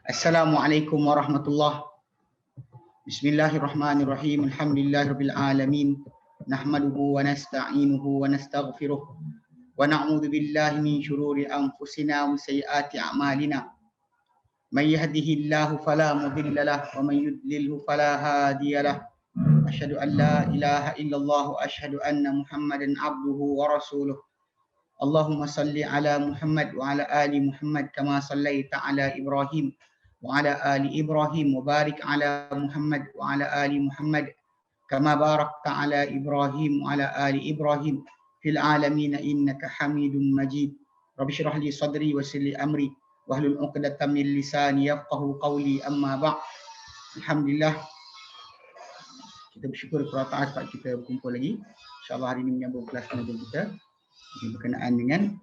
Assalamualaikum warahmatullahi. Bismillahirrahmanirrahim. Alhamdulillahirabbil alamin. Nahmaduhu wa nasta'inuhu wa nastaghfiruh. Wa na'udzu billahi min shururi anfusina wa sayyiati a'malina. May yahdihillahu fala mudilla lahu wa may yudlilhu fala hadiya lahu. Asyhadu an la ilaha illallah wa asyhadu anna Muhammadan abduhu wa rasuluh. Allahumma salli ala Muhammad wa ala ali Muhammad kama sallaita ala Ibrahim wa ala ali Ibrahim wa barik ala Muhammad wa ala ali Muhammad kama barakta ala Ibrahim wa ala ali Ibrahim fil alamin innaka Hamidum Majid. Rabbi shrah li sadri wa yassir li amri wahlul 'uqdatam min lisani yafqahu qawli, amma ba'd. Alhamdulillah, kita bersyukur kepada Allah sebab kita berkumpul lagi. InsyaAllah hari ini menyambung kelas pengajian kita berkenaan dengan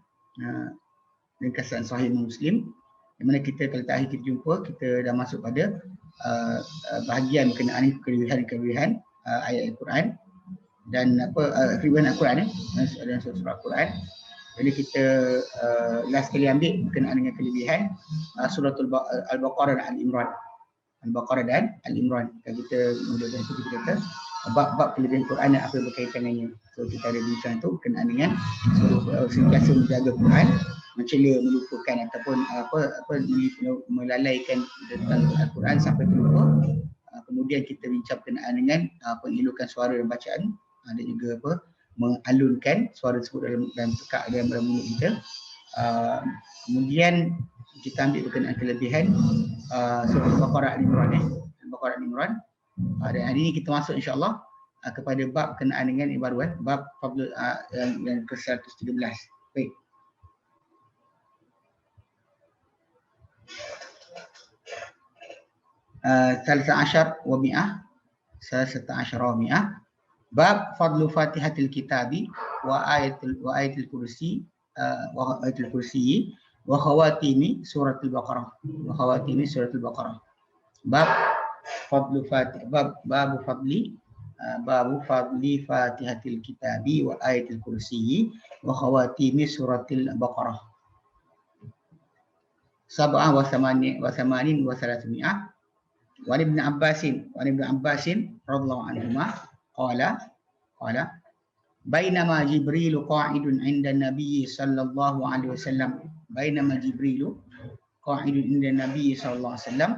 ringkasan Sahih Muslim, di mana kita kali terakhir kita jumpa, kita dah masuk pada bahagian berkenaan kelebihan-kelebihan ayat Al-Quran dan kelebihan Al-Quran dan surah Al-Quran. Jadi kita last kali ambil berkenaan dengan kelebihan suratul Al-Baqarah dan Al-Imran. Al-Baqarah dan Al-Imran. Kita mulakan itu, kita kata bab-bab kelebihan Quran dan apa yang berkaitan dengannya. So kita ada bincang tu berkenaan dengan sentiasa menjaga Quran, mencela, melupakan ataupun melalaikan tentang Al-Quran sampai terlupa. Kemudian kita bincang berkenaan dengan pengelukan suara dan bacaan, dan juga mengalunkan suara tersebut dalam tekak dalam mulut kita. Kemudian kita ambil berkenaan kelebihan surah Al-Baqarah Al-Imran, Al-Baqarah Al-Imran. Dan hari ini kita masuk insya-Allah kepada bab berkenaan dengan baru bab fadl yang ke-113. Baik. Salasa asyar wa mi'ah, bab fadlu Fatihatil Kitabi wa ayatul kursi wa ayatul kursi wa khawatimi suratul Baqarah, wa khawatimi suratul Baqarah. Bab fadlu Fatihah, babu fadli Fatihatil Kitabi wa ayatul kursi wa khawatimi suratul Baqarah. Sab'ah wa thamanin wa thalathmi'ah. Wa Ibn Abbasin radhiyallahu anhuma qala bainama Jibril qa'idun 'inda an-nabiy sallallahu alaihi wasallam, bainama Jibril qa'idun 'inda an-nabiy sallallahu alaihi wasallam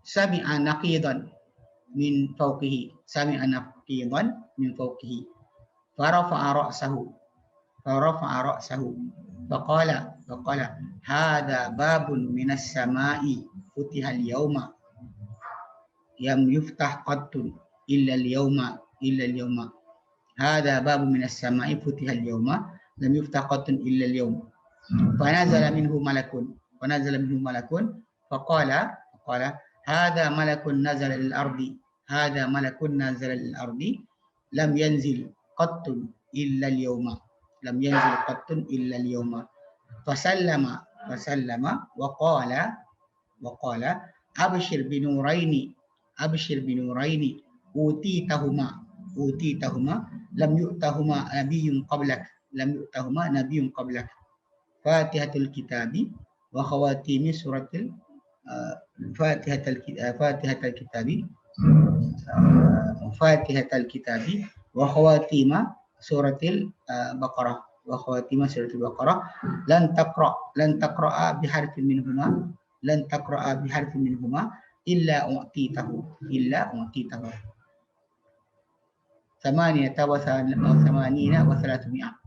sami'a naqidan min fawqihi, farafa'a ra'sahu faqala hadha babun minas sama'i futiha al-yawma yam yuftah qattun illa al-yawma hadha babun minas sama'i futiha al-yawma lam yuftah qattun illa al-yawm fanazala minhu malakun faqala hadha malakun nazala lil-ardi lam yanzil qattun illa al-yawma fasallama wa qala abshir binuraini utitahuma lam yu'tahuma nabiyyun qablak Fatihatul Kitabi wa khawatimi suratil Fatihatul Kitabi wa khawatima suratil Baqarah lan taqra'a biharfin minhuma illa u'titahu thamaniyata wa thamanina wa thalathmi'ah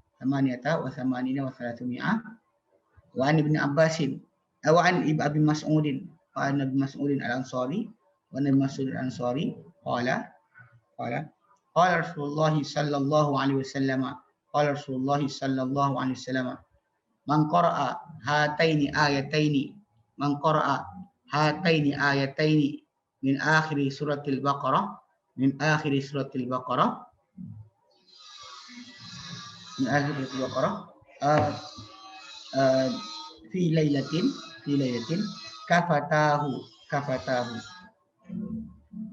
wa an Ibn Abbasin wa an Abi Mas'udin al-Ansari wa Nabi Mas'ud al-Ansari qala Rasulullah sallallahu alaihi wasallam man qara'a hataini ayataini min akhir suratil Baqarah fi lailatin kafatahu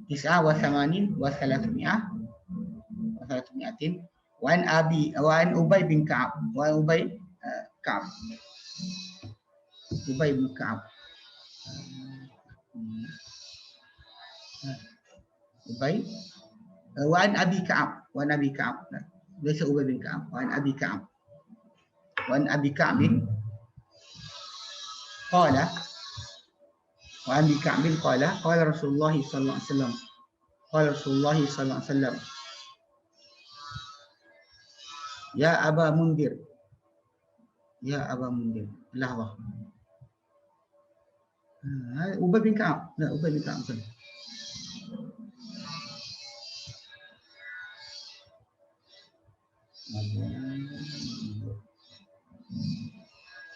tis'a wa thamanin wa thalathmi'atin wa an Ubay bin Ka'ab Ubay bin Ka'ab. Ubay wa an Abi Ka'ab, wa an Abi Ka'ab. Biasa Ubay bin Ka'ab, wa an Abi Ka'ab. Wa an Abi Ka'ab qala, wa an Abi Ka'ab qala Rasulullah sallallahu alaihi wasallam. Qala Rasulullah sallallahu alaihi wasallam, ya Aba Mundir, ya Aba Mundir. Lahwah. Ubay bin Ka'ab. Nah, Ubay bin Ka'ab.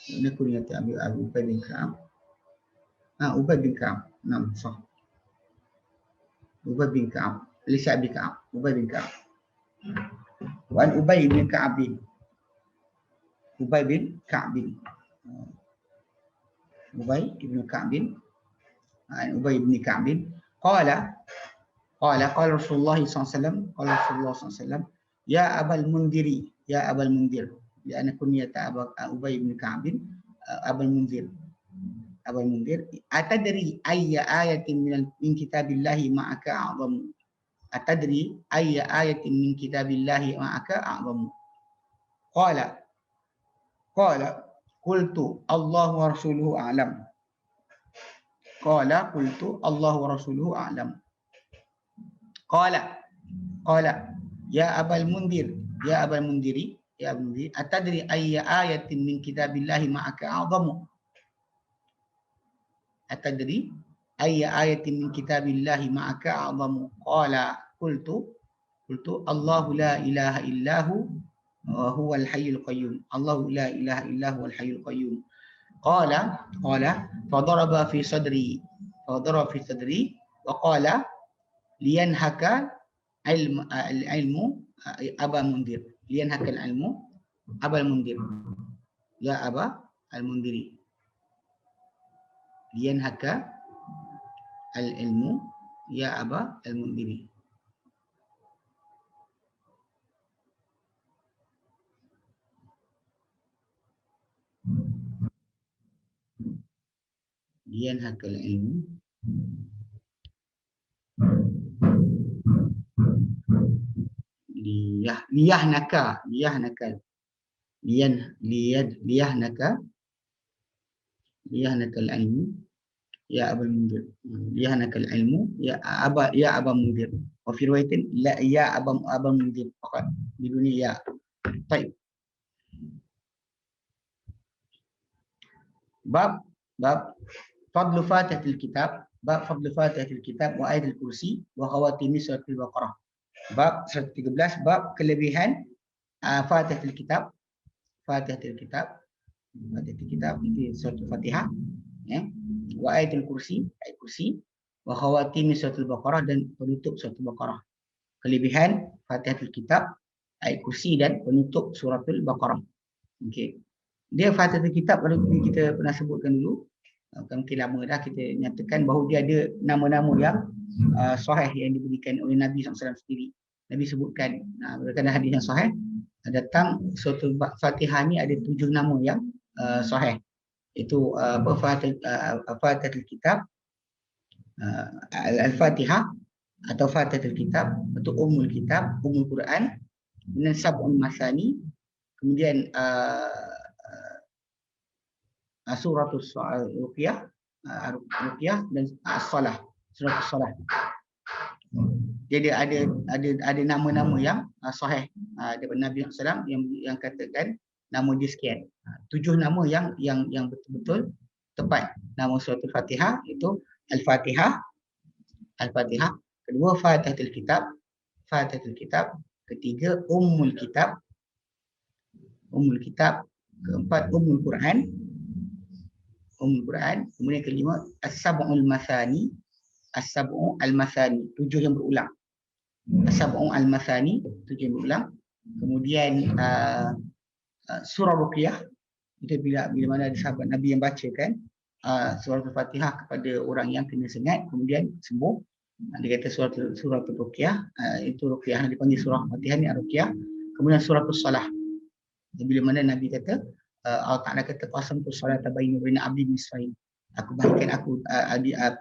Ini kunyat Abu Ubay bin Ka'ab. Ubay bin Ka'ab. Nam sah. Ubay bin Ka'ab. Lisa bin Ka'ab. Ubay bin Ka'ab. Wa an Ubay bin Ka'ab. Ubay bin Ka'ab. Ubay bin Ka'ab. Ubay bin Ka'ab. Qala Rasulullah SAW. Qala Rasulullah SAW. Ya Abal Mundiri. Ya Abal Mundir. Lianna kunyata Ubay bin Ka'ab. Abal Mundir. Abal Mundir. Atadri ayya ayatin min kitabillahi ma'aka a'zamu. Atadri ayya ayatin min kitabillahi ma'aka a'zamu. Qala qultu Allah wa rasuluhu a'lam. Qala qultu Allah wa rasuluhu a'lam. Qala ya Abal Mundir, ya Abal Mundiri, ya Abal Mundiri, atadri ayya ayatin min kitabillahi ma'aka a'zamu. Atadri ayya ayatin min kitabillahi ma'aka a'zamu. Qala qultu Allahu la ilaha illahu wa huwal hayyul qayyum. Allahu la ilaha illahu wal hayyul qayyum. Qala fadaraba fi sadri wa qala liyanhaka ilmu Aba Mundir. Liyanhaka ilmu Aba Mundir. Ya Aba al-Mundiri. Liyanhaka al-ilmu ya Aba al-Mundiri. Liyanhaka al-ilmu liyahnaka al-ilmu ya Abul Mundir. Liyahnaka al-ilmu ya Aba Mundir. Wa fi riwayatin la ya Aba Mundir faqat biduni ya. Baik. Bab fadlu Fatihatil Kitab, bab fadlu Fatihatil Kitab wa ayatul kursi wa khawatimi suratul Baqarah. Bab 113, bab kelebihan Fatihatil Kitab. Fatihatil Kitab itu suratul Fatihah, ya. Wa ayatul kursi, ayat kursi, wa khawatimi suratul Baqarah, dan penutup suratul Baqarah. Kelebihan Fatihatil Kitab, ayat kursi, dan penutup suratul Baqarah. Okey. Dia Fatihatul Kitab kita pernah sebutkan dulu. Mungkin lama dah kita nyatakan bahawa dia ada nama-nama yang sahih yang diberikan oleh Nabi SAW sendiri. Nabi sebutkan berdasarkan hadis yang sahih, datang suratul Fatihah ni ada 7 nama yang sahih. Itu Fatihatul Kitab, Al-Fatihah atau Fatihatul Kitab, atau Ummul Kitab, Ummul Quran, dan Sab'un Masani, kemudian suratul Ruqyah, dan As-Salah, suratul Salah. Jadi ada nama-nama yang sahih daripada Nabi SAW yang katakan nama dia sekian. 7 nama yang betul-betul tepat. Nama suratul Fatihah itu Al-Fatihah, kedua Fatihatul Kitab, ketiga Ummul Kitab, keempat Ummul Quran, kemudian kelima As-Sab'ul Masani, 7 yang berulang. As-Sab'ul Masani, 7 yang berulang. Kemudian surah Ruqyah, itu bila mana ada sahabat Nabi yang bacakan surah Al-Fatihah kepada orang yang kena sengat kemudian sembuh. Dia kata surah Ruqyah, itu Ruqyah yang dipanggil surah Fatihah ni Ruqyah. Kemudian surah Salah, bila mana Nabi kata Allah Taala kata qasamtu salata baini wa baina abdi nisfain. Aku bahagikan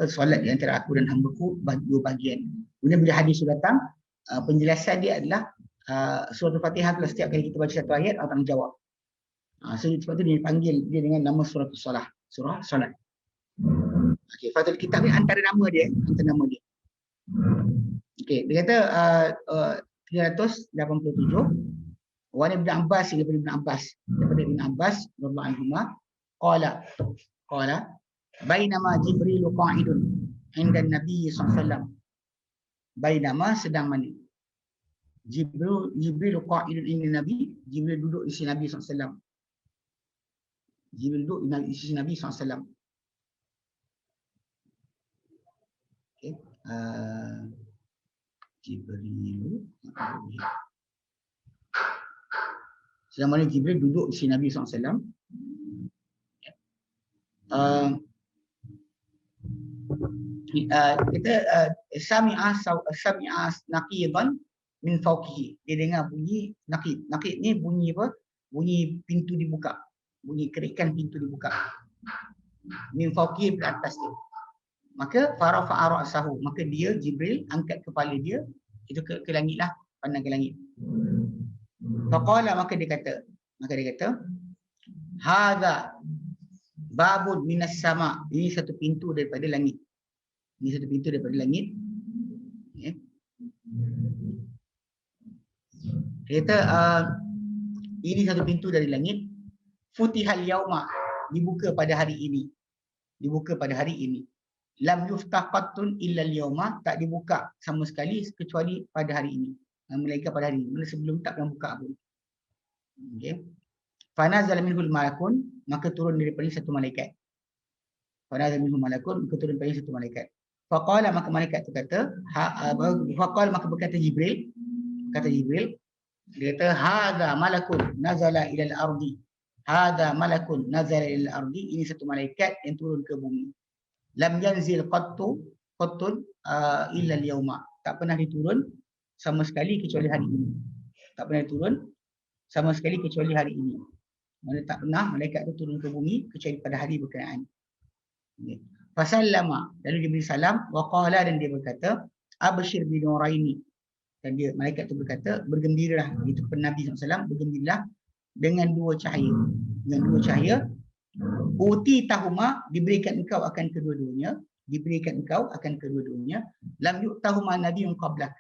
solat di antara aku dan hamba-Ku dua bahagian. Kemudian bila hadis itu datang, penjelasan dia adalah surah Al-Fatihah kalau setiap kali kita baca satu ayat Allah Taala jawab. Sebab itu dia dipanggil dia dengan nama surah Salah, surah solat. Okey, Fathul Kitab ni antara nama dia, Okey, dia kata 387 Wan Ibn Abbas daripada Ibn Abbas radhiyallahu anhu qala bainama Jibril qa'idun inda Nabi sallallahu alaihi wasallam. Bainama sedang mana? Jibril qa'idun inda Nabi, Jibril duduk di sisi Nabi sallallahu alaihi wasallam. Jibril duduk di sisi Nabi sallallahu alaihi wasallam. Okey. Jibril sedang mana Jibril duduk di sisi Nabi SAW. Kita sami'a naqidan min fawqihi. Dia dengar bunyi naqid. Naqid ni bunyi apa? Bunyi pintu dibuka. Bunyi kerikan pintu dibuka. Min fawqihi, di atas dia. Maka farafa'a ra'sahu. Maka dia Jibril angkat kepala dia itu ke langit lah, pandang ke langit. Faqala, maka dia kata hadza babun minas sama. Ini satu pintu daripada langit. Dia kata ini satu pintu dari langit. Futihal yauma, dibuka pada hari ini. Lam yuftah qattun illa al-yauma, tak dibuka sama sekali kecuali pada hari ini. Malaikat pada hari ini. Sebelum tak pernah buka pun. Okey. Fanazala minhul malakun, maka turun daripada satu malaikat. Faqala, maka malaikat itu kata, maka berkata Jibril, dia kata hadza malakun nazala ila al-ardi. Ini satu malaikat yang turun ke bumi. Lam yanzil qattun illa al-yauma. Tak pernah diturun sama sekali kecuali hari ini. Mana tak pernah malaikat itu turun ke bumi kecuali pada hari berkenaan. Fasallama, lalu dia beri salam, wa qala, dan dia berkata, abshir bi nuraini. Dan dia, malaikat itu berkata, bergembiralah, itu Nabi SAW, bergembiralah dengan dua cahaya. Uti tahuma, diberikan engkau akan kedua-duanya. Lam yu'tahuma nabiyyun qablak,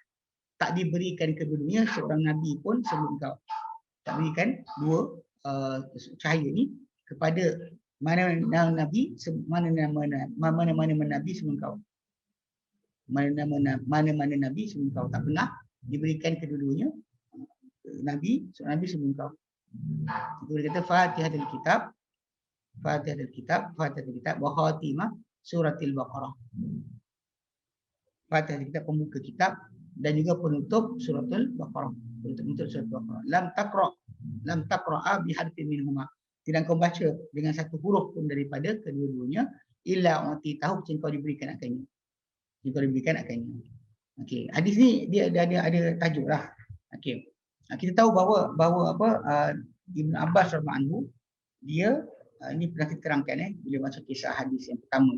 tak diberikan kedua-duanya seorang nabi pun sebelum kau. Tak berikan dua cahaya ni kepada mana nabi sebelum kau. Mana-mana nabi sebelum kau, tak pernah diberikan kedua-duanya seorang nabi sebelum kau. Itu dia kata Fatihatul Kitab wa khatimah suratil Baqarah. Fatihatul Kitab, pembuka kitab, dan juga penutup suratul Baqarah. Lam taqra'a bi harfin minhuma. Tidak kau baca dengan satu huruf pun daripada kedua-duanya, illa uti tahu, kau diberikan akannya. Okey, hadis ni dia ada tajuk lah. Okey. Kita tahu bahawa Ibn Abbas radhiyallahu anhu, dia ini pernah kita terangkan bila masuk kisah hadis yang pertama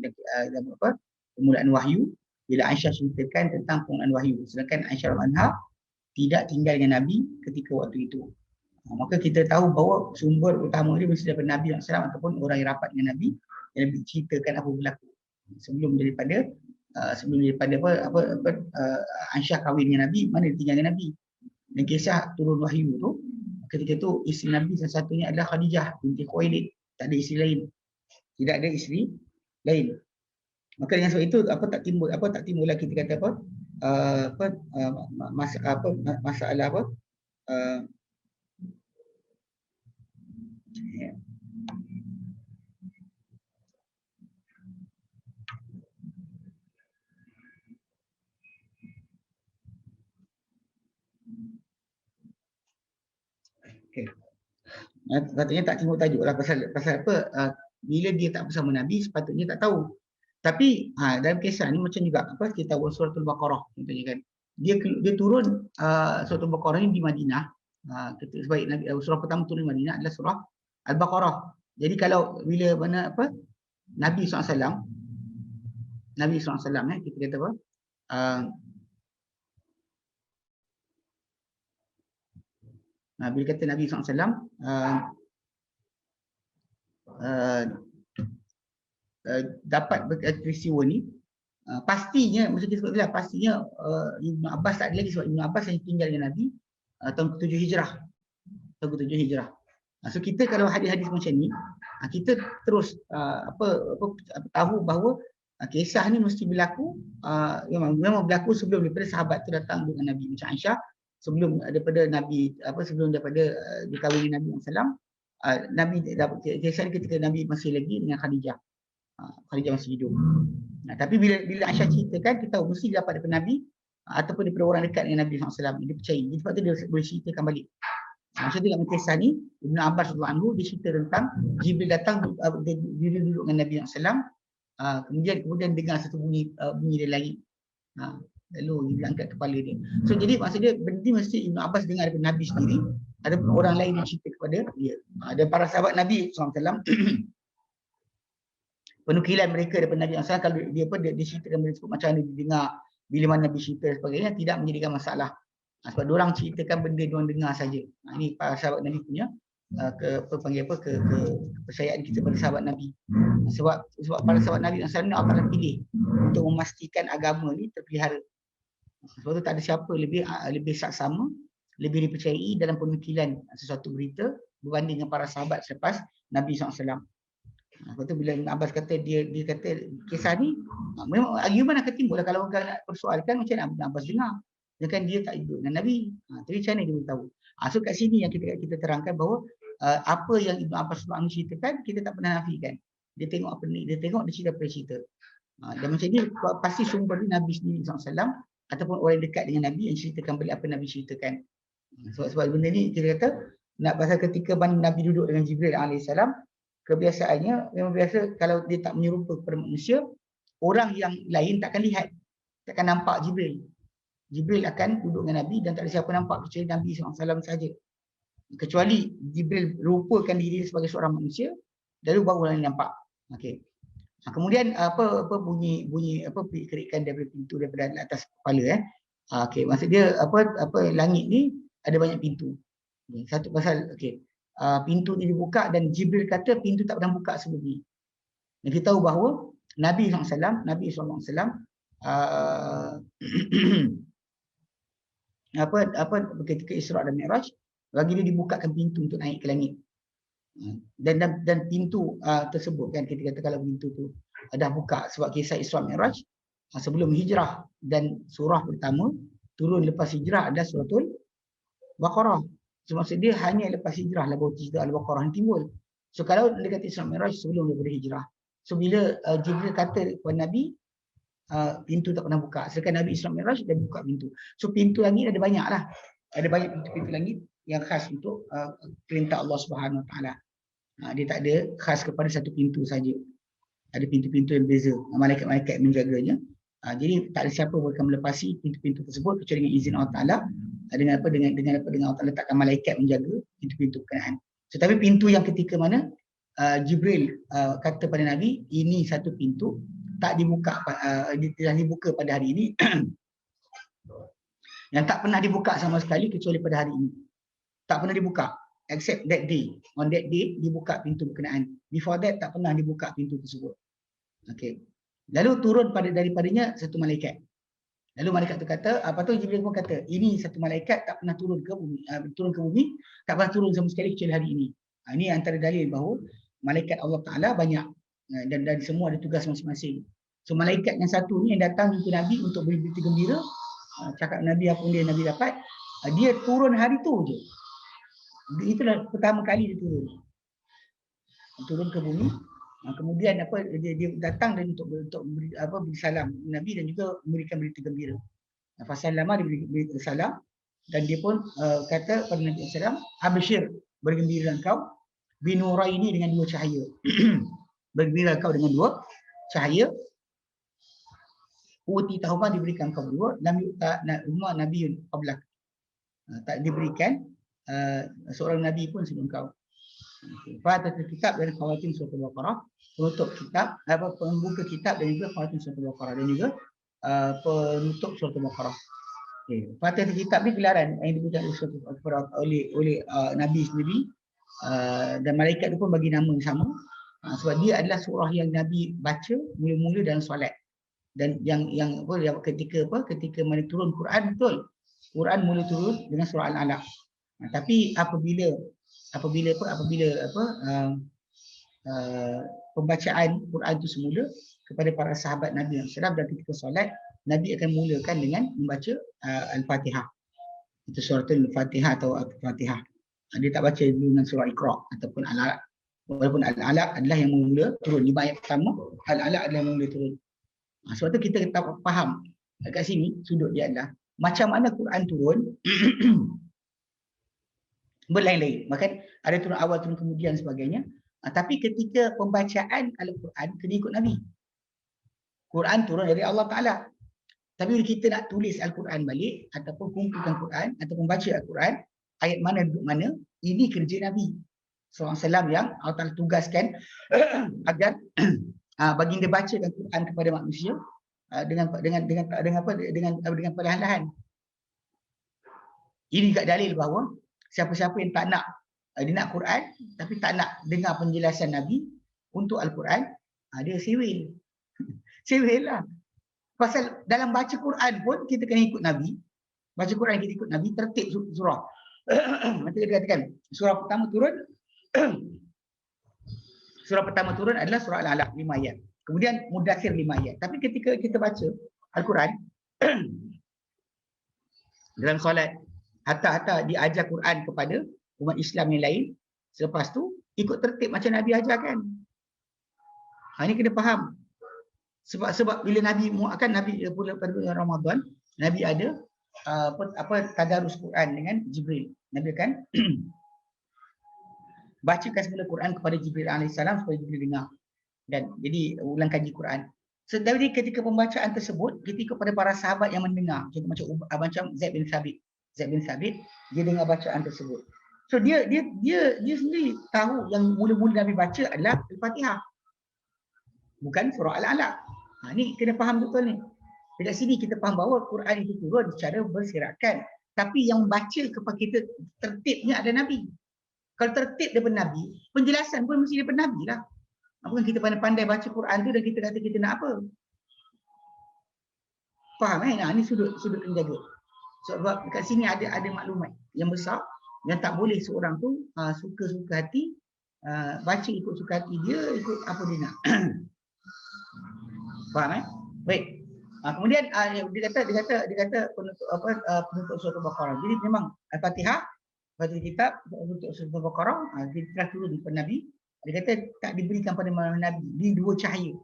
permulaan wahyu, bila Aisyah ceritakan tentang permulaan wahyu, sedangkan Aisyah radhiyallahu anha tidak tinggal dengan Nabi ketika waktu itu. Maka kita tahu bahawa sumber utama dia mesti daripada Nabi SAW ataupun orang yang rapat dengan Nabi yang ceritakan apa berlaku sebelum daripada Aisyah kahwin dengan Nabi, mana dia tinggal dengan Nabi. Dan kisah turun wahyu tu, ketika itu isteri Nabi salah satunya adalah Khadijah binti Khuwailid. Tak ada isteri lain. Tidak ada isteri lain. Maka dengan sebab itu tak timbullah kita kata masalah Katanya tak timbul tajuk lah pasal apa, bila dia tak bersama Nabi sepatutnya tak tahu. Tapi dalam kisah ni macam juga kita tahu suratul Baqarah contohnya kan. Dia turun suratul Baqarah ni di Madinah. Sebab Nabi surah pertama turun di Madinah adalah surah Al-Baqarah. Jadi kalau bila mana apa Nabi SAW, kita kata apa? Bila kata Nabi SAW dapat peristiwa ni, pastinya, mesti kita sebut pastinya Ibn Abbas tak ada lagi, sebab Ibn Abbas yang tinggal dengan Nabi tahun ke-7 Hijrah. Tahun ke-7 Hijrah. So kita kalau hadis-hadis macam ni, kita terus tahu bahawa kisah ni mesti berlaku, memang berlaku sebelum daripada sahabat tu datang dengan Nabi. Macam Aisyah, sebelum daripada Nabi dikahwini Nabi SAW, Nabi kisah ni ketika Nabi masih lagi dengan Khadijah. Khadijah masih hidup. Tapi bila Aisyah ceritakan, kita tahu mesti dapat daripada Nabi ataupun daripada orang dekat dengan Nabi SAW. Dia percaya. Jadi sebab tu dia boleh ceritakan balik. Macam tu dalam kisah ni, Ibn Abbas radhiyallahu anhu dia cerita tentang Jibril datang, dia duduk dengan Nabi SAW, kemudian dengar satu bunyi dari langit. Lalu dia angkat kepala dia. So jadi maksudnya benda ni mesti Ibn Abbas dengar daripada Nabi sendiri, ada orang lain yang cerita kepada dia. Dan para sahabat Nabi SAW penukilan mereka daripada Nabi SAW, kalau dia ceritakan benda sebut macam mana dia dengar, bila mana Nabi cerita dan sebagainya, tidak menjadikan masalah. Sebab diorang ceritakan benda diorang dengar saja. Ini para sahabat Nabi punya kepercayaan kita pada sahabat Nabi. Sebab para sahabat Nabi SAW ni Allah pilih untuk memastikan agama ni terpelihara. Sebab tu tak ada siapa lebih saksama, lebih dipercayai dalam penukilan sesuatu berita berbanding dengan para sahabat selepas Nabi SAW. Sebab tu bila Abbas kata dia kata kisah ni memang argument akan timbul kalau orang nak persoalkan macam mana Abbas dengar. Kan dia tak hidup dengan Nabi. Tapi macam mana dia boleh tahu? So kat sini yang kita terangkan bahawa apa yang Ibn Abbas ceritakan, kita tak pernah nafikan. Dia tengok apa ni, dia cerita apa cerita. Dan macam ni pasti sumber Nabi sendiri SAW ataupun orang dekat dengan Nabi yang ceritakan balik apa Nabi ceritakan. Sebab benda ni kita kata, nak pasal ketika Nabi duduk dengan Jibril AS, kebiasaannya memang biasa kalau dia tak menyerupa kepada manusia, orang yang lain takkan lihat, takkan nampak Jibril. Jibril akan duduk dengan Nabi dan tak ada siapa nampak kecuali Nabi SAW saja. Kecuali Jibril rupakan diri sebagai seorang manusia, lalu baru orang nampak. Okey. Kemudian bunyi kerikan daripada pintu daripada atas kepala Okey, maksud dia langit ni ada banyak pintu. Satu pasal pintu ni dibuka dan Jibril kata pintu tak pernah buka sebelum ni. Dan kita tahu bahawa Nabi SAW ketika Isra' dan Mi'raj, bagi dia dibukakan pintu untuk naik ke langit. Dan pintu tersebut kan kita kata kalau pintu tu dah buka sebab kisah Isra' Mi'raj sebelum hijrah, dan surah pertama turun lepas hijrah adalah suratul Baqarah. So maksud dia hanya lepas hijrah lah baru cerita Al-Baqarah timbul. So kalau dia kata Isra' Mi'raj sebelum daripada hijrah. So bila Jibril kata kepada Nabi, pintu tak pernah buka. Sedangkan Nabi Isra' Mi'raj dah buka pintu. So pintu langit ada banyak lah. Ada banyak pintu-pintu langit yang khas untuk perintah Allah Subhanahu Wa Taala. Dia tak ada khas kepada satu pintu saja. Ada pintu-pintu yang berbeza. Malaikat-malaikat menjaganya. Jadi tak ada siapa boleh melepasi pintu-pintu tersebut kecuali dengan izin Allah Taala. Dengan Allah Taala letakkan malaikat menjaga pintu-pintu berkenaan. So, tapi pintu yang ketika mana Jibril kata pada Nabi, ini satu pintu tak dibuka, telah dibuka pada hari ini yang tak pernah dibuka sama sekali kecuali pada hari ini. Tak pernah dibuka except that day. On that day dibuka pintu berkenaan. Before that tak pernah dibuka pintu tersebut. Okey. Lalu turun daripadanya satu malaikat. Lalu malaikat tu kata, Jibril pun kata, ini satu malaikat tak pernah turun ke bumi, tak pernah turun sama sekali kecuali hari ini. Ini antara dalil bahawa malaikat Allah Taala banyak. Dan semua ada tugas masing-masing. So malaikat yang satu ni yang datang jumpa Nabi untuk beri berita gembira, cakap Nabi apa yang Nabi dapat, dia turun hari tu je. Itulah pertama kali dia turun ke bumi. Kemudian dia datang dan untuk beri salam Nabi dan juga memberikan berita gembira. Fasal lama dia beri salam dan dia pun kata pada Nabi SAW, absyir, bergembira engkau binuraini dengan dua cahaya. Bergembira kau dengan dua cahaya. Uti tahumah diberikan kau dua. Nabiun qablak. Tak diberikan seorang nabi pun sebelum kau. Fatihatul kitab dan khawatim surah Al-Baqarah, penutup kitab, pembuka kitab dan juga khawatim surah Al-Baqarah dan juga penutup surah Al-Baqarah. Okay. Fatihatul kitab ni gelaran yang diberikan oleh Nabi sendiri, dan malaikat itu pun bagi nama yang sama, sebab dia adalah surah yang Nabi baca mula-mula dalam solat. Dan yang ketika mana turun Quran, betul Quran mula turun dengan surah Al-Alaq. Tapi apabila pembacaan Quran itu semula kepada para sahabat Nabi SAW, dan ketika solat Nabi akan mulakan dengan membaca Al-Fatihah. Itu suratul Al-Fatihah atau Al-Fatihah. Dia tak baca dengan surah Iqra ataupun Al-Alaq. Walaupun Al-Alaq adalah yang mula turun, 5 ayat pertama Al-Alaq adalah yang mula turun. Sebab tu kita faham kat sini sudut dia adalah macam mana Quran turun berlain-lain. Maka ada turun awal, turun kemudian sebagainya. Tapi ketika pembacaan Al-Quran kena ikut Nabi. Quran turun dari Allah Ta'ala. Tapi bila kita nak tulis Al-Quran balik ataupun kumpulkan Quran ataupun baca Al-Quran, ayat mana duduk mana, ini kerja Nabi SAW yang Allah Ta'ala tugaskan agar baginda bacakan Quran kepada manusia dengan perlahan-lahan. Ini juga dalil bahawa siapa-siapa yang tak nak, dia nak Quran tapi tak nak dengar penjelasan Nabi untuk Al-Quran, dia sewil. Sewil lah. Pasal dalam baca Quran pun kita kena ikut Nabi. Baca Quran kita ikut Nabi, tertib surah. Macam dia katakan, surah pertama turun adalah surah Al-Alaq 5 ayat. Kemudian Mudaththir 5 ayat. Tapi ketika kita baca Al-Quran dalam solat, hatta diajar Quran kepada umat Islam yang lain, selepas tu ikut tertib macam Nabi ajarkan. Ini kena faham. Sebab bila Nabi pada bulan Ramadan, Nabi ada tadarus Quran dengan Jibril. Nabi akan bacakan semula Quran kepada Jibril alaihissalam supaya Jibril dengar. Dan jadi ulang kaji Quran. Jadi ketika pembacaan tersebut, kita ikut pada para sahabat yang mendengar. Macam Zaid bin Thabit. Dia dengar bacaan tersebut. So dia sendiri tahu yang mula-mula Nabi baca adalah Al-Fatihah, bukan surah Al-Alaq. Ni kena faham betul ni. Dekat sini kita faham bahawa Quran itu turun secara bersirakan, tapi yang baca kepada kita tertibnya ada Nabi. Kalau tertib daripada Nabi, penjelasan pun mesti daripada Nabi lah. Bukan kita pandai-pandai baca Quran tu dan kita kata kita nak apa. Faham ni sudut kena jaga. Sebab dekat sini ada maklumat yang besar yang tak boleh seorang tu suka-suka hati baca ikut suka hati dia, ikut apa dia nak. Faham Baik. Kemudian dia kata penutup surah Al-Baqarah. Jadi memang Al-Fatihah, Fatihah kitab untuk surah Al-Baqarah dia telah turun kepada Nabi. Dia kata tak diberikan pada Nabi, di dua cahaya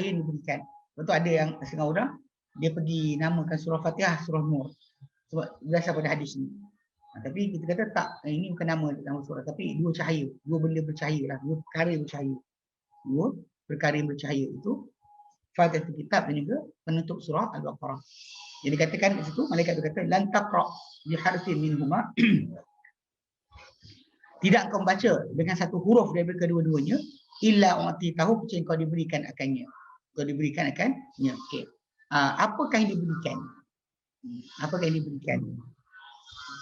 yang diberikan. Lepas tu ada yang setengah orang dia pergi namakan surah Fatihah surah Nur sebab berdasar pada hadis ni. Tapi kita kata tak, ini bukan nama surah, tapi dua cahaya, dua benda bercahaya lah, dua perkara yang bercahaya itu Fatihatul kitab dan juga penutup surah Al-Baqarah. Jadi dikatakan di situ, malaikat berkata lan taqra bi harfin minhuma tidak kau baca dengan satu huruf daripada kedua-duanya illa u'ti tahu kecuali kau diberikan akannya. Okey. Apakah yang diberikan?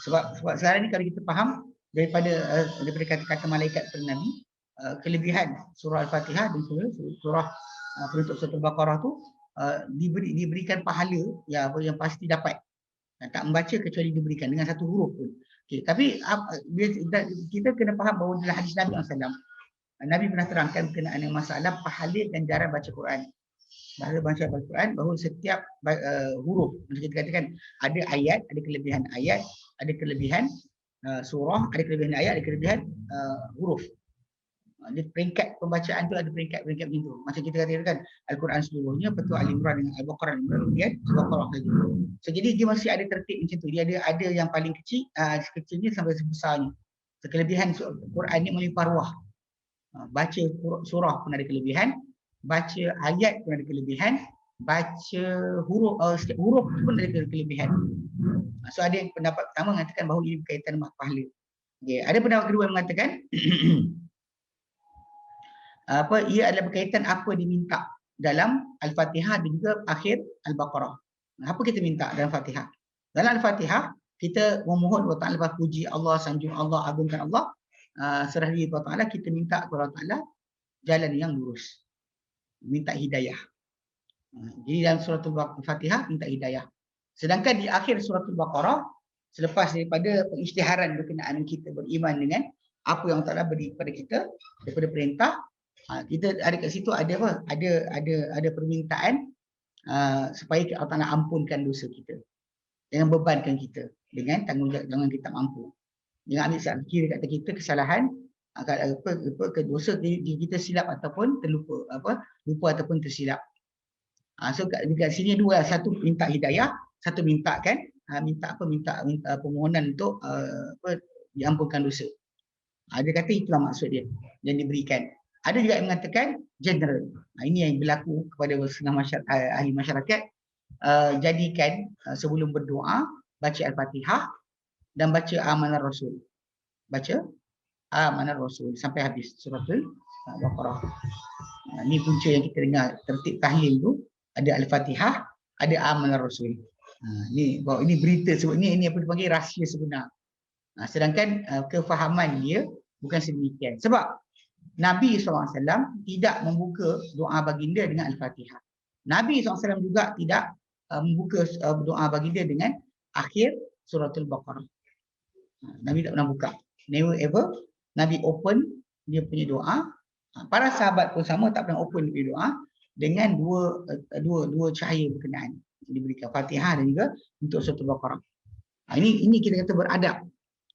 Sebab sekarang ni kalau kita faham daripada kata-kata malaikat kepada Nabi, kelebihan surah Al-Fatihah dan surah penutup surah Al-Baqarah tu diberikan pahala yang pasti dapat. Tak membaca kecuali diberikan dengan satu huruf pun. Okay, tapi kita kena faham bahawa dalam hadis Nabi SAW, Nabi pernah terangkan berkenaan dengan masalah pahala dan ganjaran baca Quran. Baca Al-Quran, bahawa setiap huruf, kita katakan ada ayat, ada kelebihan ayat, ada kelebihan surah, ada kelebihan ayat, ada kelebihan huruf. Dia peringkat pembacaan tu ada peringkat-peringkat macam tu. Macam kita katakan Al-Quran seluruhnya, betul Al-Imran dengan Al-Baqarah, kemudian Al-Baqarah saja. So jadi dia masih ada tertib macam tu. Dia ada yang paling kecil, sekecilnya sampai sebesarnya. Kelebihan Quran ni melimpah ruah. Baca surah pun ada kelebihan, baca ayat pun ada kelebihan, baca huruf, setiap huruf pun ada kelebihan. So ada yang pendapat pertama mengatakan bahawa ini berkaitan dengan pahala. Okay. Ada pendapat kedua yang mengatakan ia adalah berkaitan apa diminta dalam Al-Fatihah dan juga akhir Al-Baqarah. Apa kita minta dalam Fatihah? Dalam Al-Fatihah kita memohon kepada Allah, puji Allah, sanjung Allah, agungkan Allah, serah diri kepada Allah, kita minta kepada Allah jalan yang lurus. Minta hidayah. Jadi dalam surah Al-Fatihah minta hidayah. Sedangkan di akhir surah Al-Baqarah, selepas daripada pengisytiharan berkenaan kita beriman dengan apa yang Allah beri kepada kita daripada perintah, kita ada kat situ ada apa? Ada permintaan supaya Allah Taala ampunkan dosa kita. Jangan bebankan kita dengan tanggungjawab dengan kita mampu. Jangan ambil kira kata kita kesalahan, dosa kita silap ataupun terlupa, lupa ataupun tersilap. So dekat sini dua, satu minta hidayah, satu minta permohonan untuk diampunkan dosa. Dia kata itulah maksud dia yang diberikan. Ada juga yang mengatakan general. Ini yang berlaku kepada setengah ahli masyarakat. Jadikan sebelum berdoa baca Al-Fatihah dan baca Amanah Rasul. Baca Amanah Rasul sampai habis surah Al-Baqarah. Ini punca yang kita dengar tertib tahlil tu, ada Al-Fatihah, ada Amanah Rasul. Ini berita sebab ini apa dipanggil rahsia sebenar. Sedangkan kefahaman dia bukan sedemikian. Sebab Nabi SAW tidak membuka doa baginda dengan Al-Fatihah. Nabi SAW juga tidak membuka doa baginda dengan akhir suratul Baqarah. Nabi tak pernah buka. Never ever Nabi open dia punya doa. Para sahabat pun sama, tak pernah open dia punya doa dengan dua cahaya berkenaan. Diberikan Fatihah dan juga untuk suratul Baqarah. Ini kita kata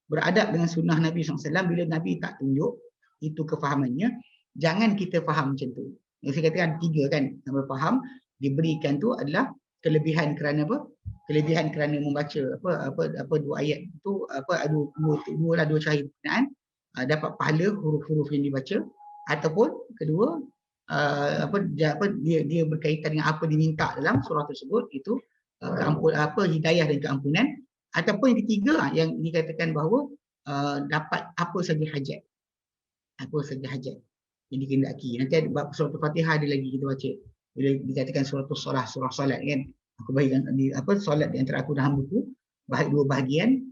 beradab dengan sunnah Nabi SAW. Bila Nabi tak tunjuk itu kefahamannya, jangan kita faham macam tu. Yang saya katakan tiga kan, sampai faham diberikan tu adalah kelebihan kerana apa? Kelebihan kerana membaca dua ayat itu dua cahaya berkenaan, dapat pahala huruf-huruf yang dibaca, ataupun kedua dia berkaitan dengan apa diminta dalam surah tersebut, itu hidayah dan keampunan, ataupun yang ketiga yang dikatakan bahawa dapat apa saja hajat yang dikehendaki. Nanti ada surah Al-Fatihah ada lagi kita baca. Bila dikatakan surah solat kan. Aku bagikan solat di antara aku dan hamba-Ku dua bahagian.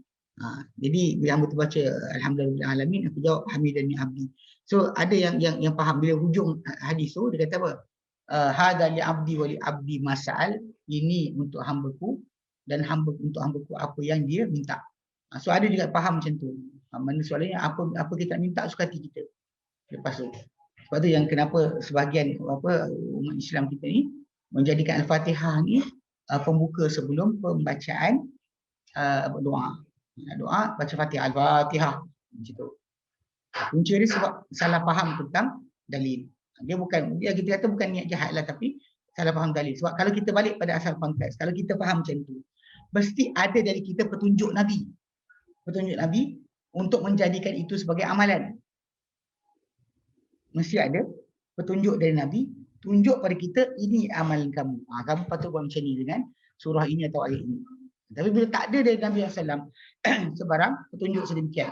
Jadi bila hamba tu baca alhamdulillah alamin, aku jawab hamidani abdi. So ada yang faham bila hujung hadis tu dia kata apa? Hadza li abdi wa li abdi mas'al, ini untuk hamba-Ku dan untuk hamba-Ku apa yang dia minta. So ada juga faham macam tu. Mana soalannya apa kita minta suka hati kita. Lepas tu sebab tu yang kenapa sebahagian umat Islam kita ni menjadikan Al-Fatihah ni pembuka sebelum pembacaan doa. Doa baca Fatihah, Al-Fatihah macam tu. Punca dia sebab salah faham tentang dalil. Dia kita kata bukan niat jahat lah, tapi salah faham dalil. Sebab kalau kita balik pada asal konteks, kalau kita faham macam tu, mesti ada dari kita petunjuk Nabi untuk menjadikan itu sebagai amalan. Mesti ada petunjuk dari Nabi, tunjuk pada kita ini amalan kamu. Kamu patut buat macam ni dengan surah ini atau ayat ini. Tapi bila tak ada dari Nabi SAW sebarang petunjuk sedemikian,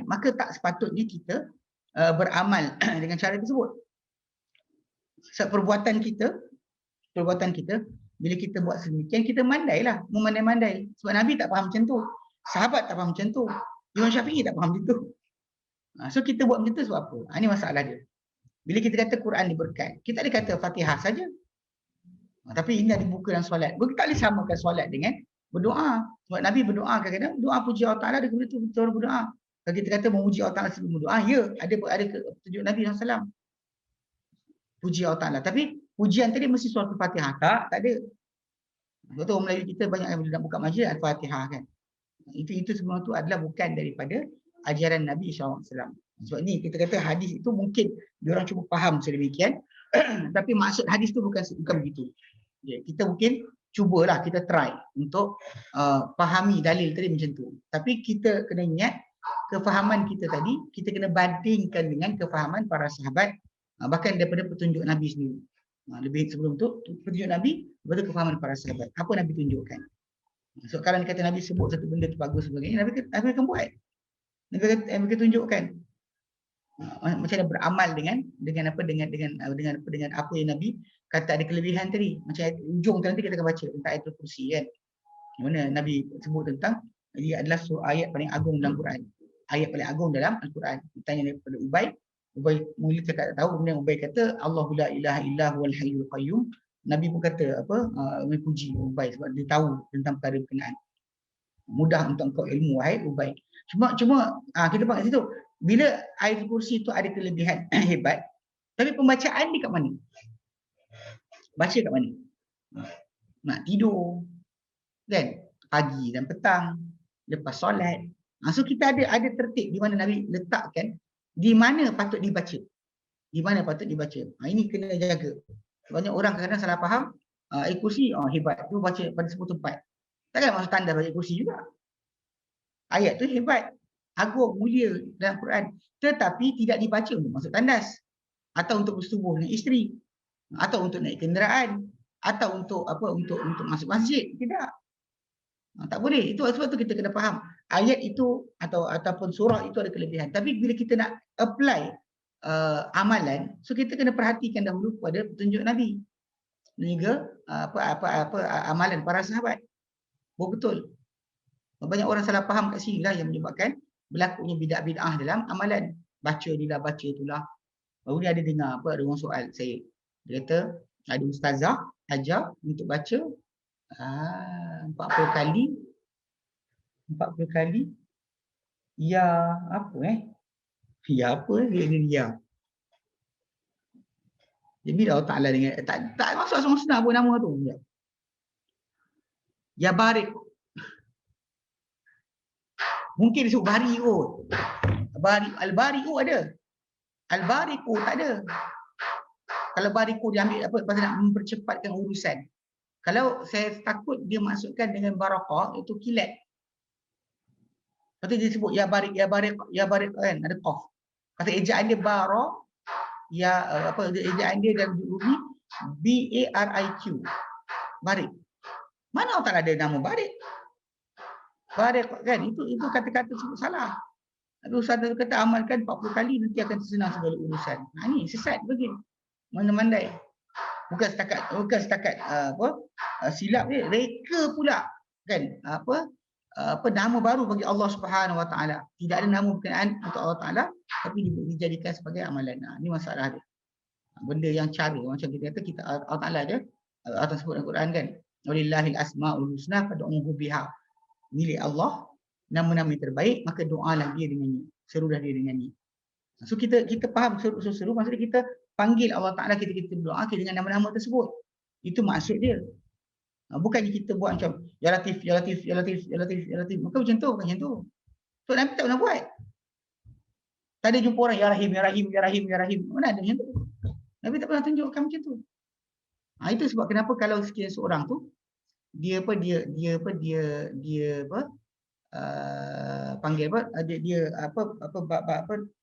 maka tak sepatutnya kita beramal dengan cara tersebut. Perbuatan kita bila kita buat sedemikian, kita mandailah, memandai-mandai. Sebab Nabi tak faham macam tu, sahabat tak faham macam tu, Imam Syafi'i tak faham macam tu. So kita buat macam tu sebab apa? Ini masalah dia. Bila kita kata Quran ni berkat, kita ada kata Fatihah saja. Tapi ini ada buka dalam solat. Tak boleh samakan solat dengan berdoa. Sebab Nabi berdoa kadang-kadang doa puji Allah Ta'ala, dia tu betul berdoa. Kalau kita kata memuji Allah Ta'ala sebelum berdoa, ya, ada petunjuk Nabi SAW. Puji Allah Ta'ala. Tapi pujian tadi mesti surah Al-Fatihah. Tak ada. Betul, orang Melayu kita banyak yang nak buka majlis Al-Fatihah kan. Itu semua tu adalah bukan daripada ajaran Nabi SAW. Sebab ni kita kata hadis itu mungkin diorang cuba faham sedemikian. Tapi maksud hadis tu bukan begitu. Kita mungkin cubalah, kita try untuk fahami dalil tadi macam tu. Tapi kita kena ingat kefahaman kita tadi, kita kena bandingkan dengan kefahaman para sahabat, bahkan daripada petunjuk Nabi sendiri. Lebih sebelum tu petunjuk Nabi, lepas tu kefahaman para sahabat. Apa Nabi tunjukkan? So kalau kata Nabi sebut satu benda tu bagus sebagainya, Nabi akan buat. Nabi tunjukkan macam mana beramal dengan apa yang Nabi kata ada kelebihan tadi. Macam ujung nanti kita akan baca tentang ayatul kursi kan. Mana Nabi sebut tentang dia adalah ayat paling agung dalam Quran. Ayat paling agung dalam Al-Quran. Ditanya daripada Ubay mula cakap tahu, kemudian Ubay kata Allahu la ilaha illa huwal hayyul qayyum. Nabi pun kata memuji Ubay sebab dia tahu tentang perkara berkenaan. Mudah untuk engkau ilmu wahai Ubay. Cuma kita faham kat situ. Bila ayatul kursi itu ada kelebihan hebat, tapi pembacaan ni kat mana? Baca kat mana? Nak tidur kan? Pagi dan petang, lepas solat. So kita ada tertib di mana Nabi letakkan di mana patut dibaca. Di mana patut dibaca. Ini kena jaga. Banyak orang kadang-kadang salah faham, ayatul kursi hebat tu baca pada sebuah tempat. Takkan maksud tanda baca kursi juga. Ayat tu hebat, agung, mulia dalam Quran, tetapi tidak dibaca untuk masuk tandas, atau untuk bersetubuh dengan isteri, atau untuk naik kenderaan, atau untuk masuk masjid. Tidak. Tak boleh. Itu sebab tu kita kena faham. Ayat itu ataupun surah itu ada kelebihan. Tapi bila kita nak apply amalan, so kita kena perhatikan dahulu pada petunjuk Nabi. Dan juga amalan para sahabat. Betul. Banyak orang salah faham kat sini lah yang menyebabkan berlakunya bid'ah-bid'ah dalam amalan. Baca ni lah, baca itulah. Baru ni ada dengar ada orang soal saya. Dia kata ada ustazah ajar untuk baca 40 kali ya apa ya apa dia. Jadi Allah Ta'ala dengan tak masuk asal musnah pun nama tu. Ya barik. Mungkin disebut bari kot. Al-bari'u ada. Al-bari'u tak ada. Kalau bari'u dia ambil pasal nak mempercepatkan urusan. Kalau saya takut dia masukkan dengan barakah, itu kilat. Lepas tu dia sebut ya barik kan, ada qaf. Kata ejaan dia bara, ejaan dia dalam Urdu B-A-R-I-Q. Barik. Mana tak ada nama barik? Barik kan, itu kata-kata sebut salah. Tapi Ustaz kata amalkan 40 kali nanti akan senang segala urusan. Ni sesat begini. Mandai-mandai. Bukan setakat silap dia, reka pula kan nama baru bagi Allah Subhanahu Wa Taala. Tidak ada nama berkenaan untuk Allah Taala tapi dijadikan sebagai amalan. Ini masalah dia. Benda yang cara macam kita kata Allah Taala dia atas sebut Al-Quran kan. Walillahil asmaul husna fad'uhu biha. Milik Allah nama-nama yang terbaik, maka doalah dia dengannya. Serulah dia dengannya. So kita faham seru maksudnya kita panggil Allah Ta'ala, kita berdoa dengan nama-nama tersebut. Itu maksud dia. Bukannya kita buat macam Ya Latif, Ya Latif, Ya Latif, Ya Latif, Ya Latif. Bukan macam tu. So Nabi tak pernah buat. Tak ada jumpa orang Ya Rahim, Ya Rahim, Ya Rahim, Ya Rahim. Mana ada macam tu? Nabi tak pernah tunjukkan macam tu. Itu sebab kenapa kalau sekiranya seorang tu dia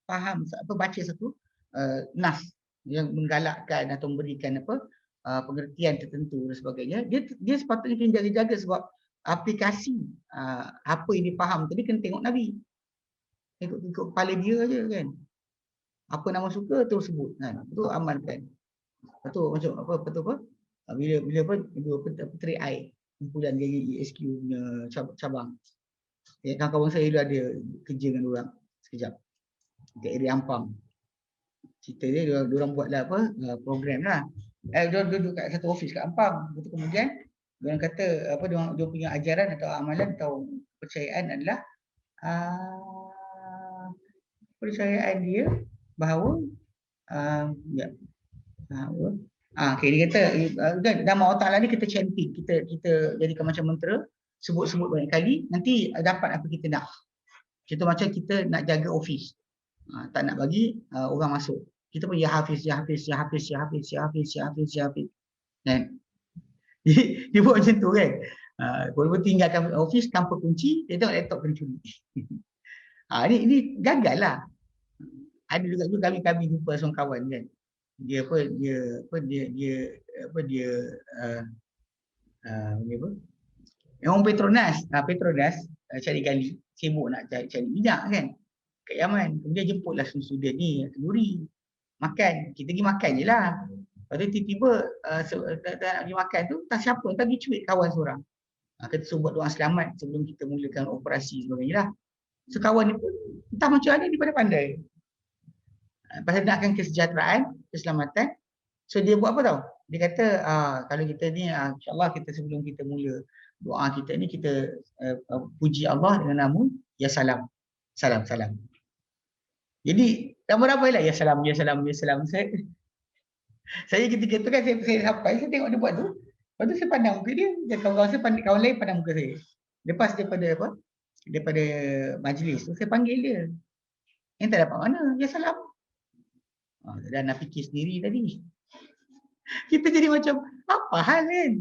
faham baca satu nas yang menggalakkan atau memberikan pengertian tertentu dan sebagainya, dia sepatutnya kena jaga-jaga sebab aplikasi apa yang dia faham tadi kena tengok Nabi. Ikut kepala dia aja kan. Apa nama suka terus sebut kan. Itu amalkan. Betul macam bila Puteri Ai kumpulan GGESQ punya cabang. Kawan-kawan saya dulu ada kerja dengan orang sekejap dekat area Ampang. Cerita dia diorang buatlah program lah. Diorang duduk kat satu office kat Ampang. Betul kemudian diorang kata dia punya ajaran atau amalan atau kepercayaan adalah percayaan dia bahawa okay, dia kata nama Allah Ta'ala ni kita chanting, kita jadikan macam mantra, sebut-sebut banyak kali, nanti dapat apa kita nak. Contoh macam kita nak jaga office, tak nak bagi orang masuk, kita pun ya Hafiz, Ya Hafiz, Ya Hafiz, Ya Hafiz, Ya Hafiz, Ya Hafiz, Ya Hafiz kan? Dia buat macam tu kan. Kalau tinggalkan office tanpa kunci, dia tengok laptop kena curi. Ini gagal lah. Ada juga kami jumpa seorang kawan kan, dia Yang Petronas cari gali, sibuk nak cari minyak kan kat Yaman. Kemudian jemputlah student ni kenduri. Makan, kita pergi makan je lah. Lepas tu tiba-tiba tak nak pergi makan tu, tak siapa, tak pergi cuit kawan seorang. Kita suruh buat doa selamat sebelum kita mulakan operasi sebagainya lah. So kawan ni pun entah macam mana dia pada pandai. Pasal nakkan kesejahteraan, keselamatan. So dia buat apa tau? Dia kata kalau kita ni insya-Allah kita sebelum kita mula doa kita ni kita puji Allah dengan nama ya salam. Salam. Jadi ramai-ramai lah ya salam. Saya ketika tu kan saya sampai, saya tengok dia buat tu. Lepas tu saya pandang muka dia, dan kawan-kawan saya kawan lain pandang muka saya. Lepas daripada majlis tu saya panggil dia. Yang tak dapat mana? Ya salam. Dan nak fikir sendiri tadi. Kita jadi macam apa hal kan?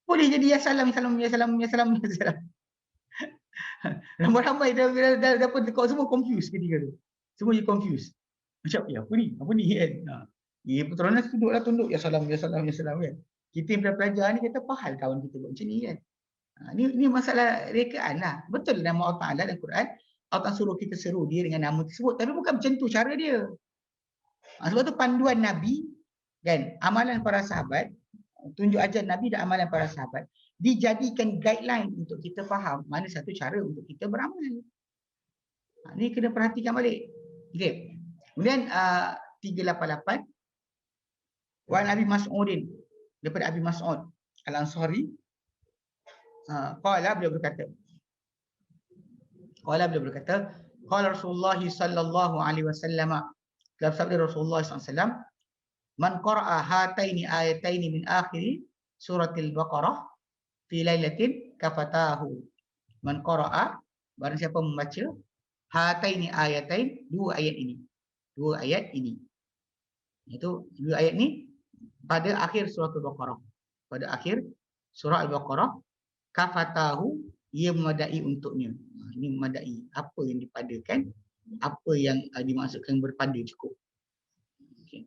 Boleh jadi ya salam. Ramai-ramai dah pun dekat semua confused ketika tu. Semua je confused. Macam apa ni kan? Petronas tunduk ya salam kan. Kita yang pelajar ni kata pahal kawan kita buat macam ni kan. Ni masalah rekaan lah. Betul nama Allah Ta'ala dalam Quran. Allah suruh kita seru dia dengan nama tersebut. Tapi bukan macam tu cara dia. Sebab tu panduan Nabi kan, amalan para sahabat, tunjuk ajar Nabi dan amalan para sahabat dijadikan guideline untuk kita faham mana satu cara untuk kita beramal. Ni kena perhatikan balik. Okey. Kemudian 388 Wan Abi Mas'udin, daripada Abi Mas'ud Al-Ansari, beliau berkata qala Rasulullah sallallahu alaihi wasallam, dalam sabda Rasulullah sallallahu alaihi wasallam, man qara'a hataini ayataini min akhir suratil Baqarah fi lailatin kafatahu. Man qara'a, barang siapa membaca hataini ayatain, dua ayat ini. Itu dua ayat ni pada akhir surah Al-Baqarah. Pada akhir surah Al-Baqarah, kafatahu, ia memadai untuknya. Ini memadai. Apa yang dipadakan, apa yang dimaksudkan berpada cukup. Okay.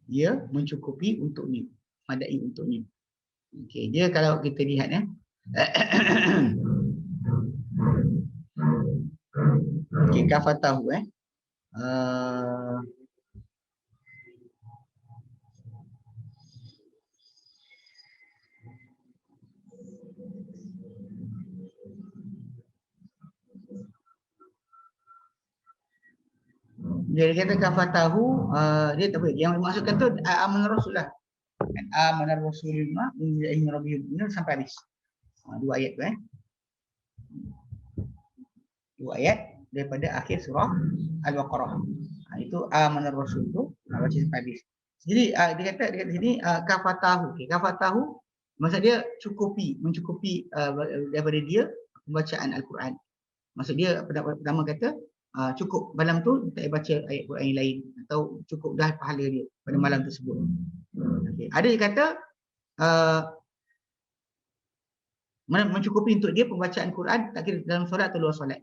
Dia mencukupi untuknya, memadai untuknya. Okey, dia kalau kita lihat okey, kafatahu dia kata kafatahu, dia tak boleh. Yang dimaksudkan tu amanah Rasul lah. Amanah Rasul sampai habis. Dua ayat tu dua ayat daripada akhir surah Al-Baqarah. Itu amanah Rasul tu baca sampai habis. Jadi dia kata dekat sini kafatahu. Okay, kafatahu maksud dia mencukupi daripada dia pembacaan Al-Quran. Maksud dia pertama kata cukup malam tu tak baca ayat Quran yang lain, atau cukup dah pahala dia pada malam tersebut. Okay. Ada yang kata mencukupi untuk dia pembacaan Quran tak kira dalam solat atau luar solat.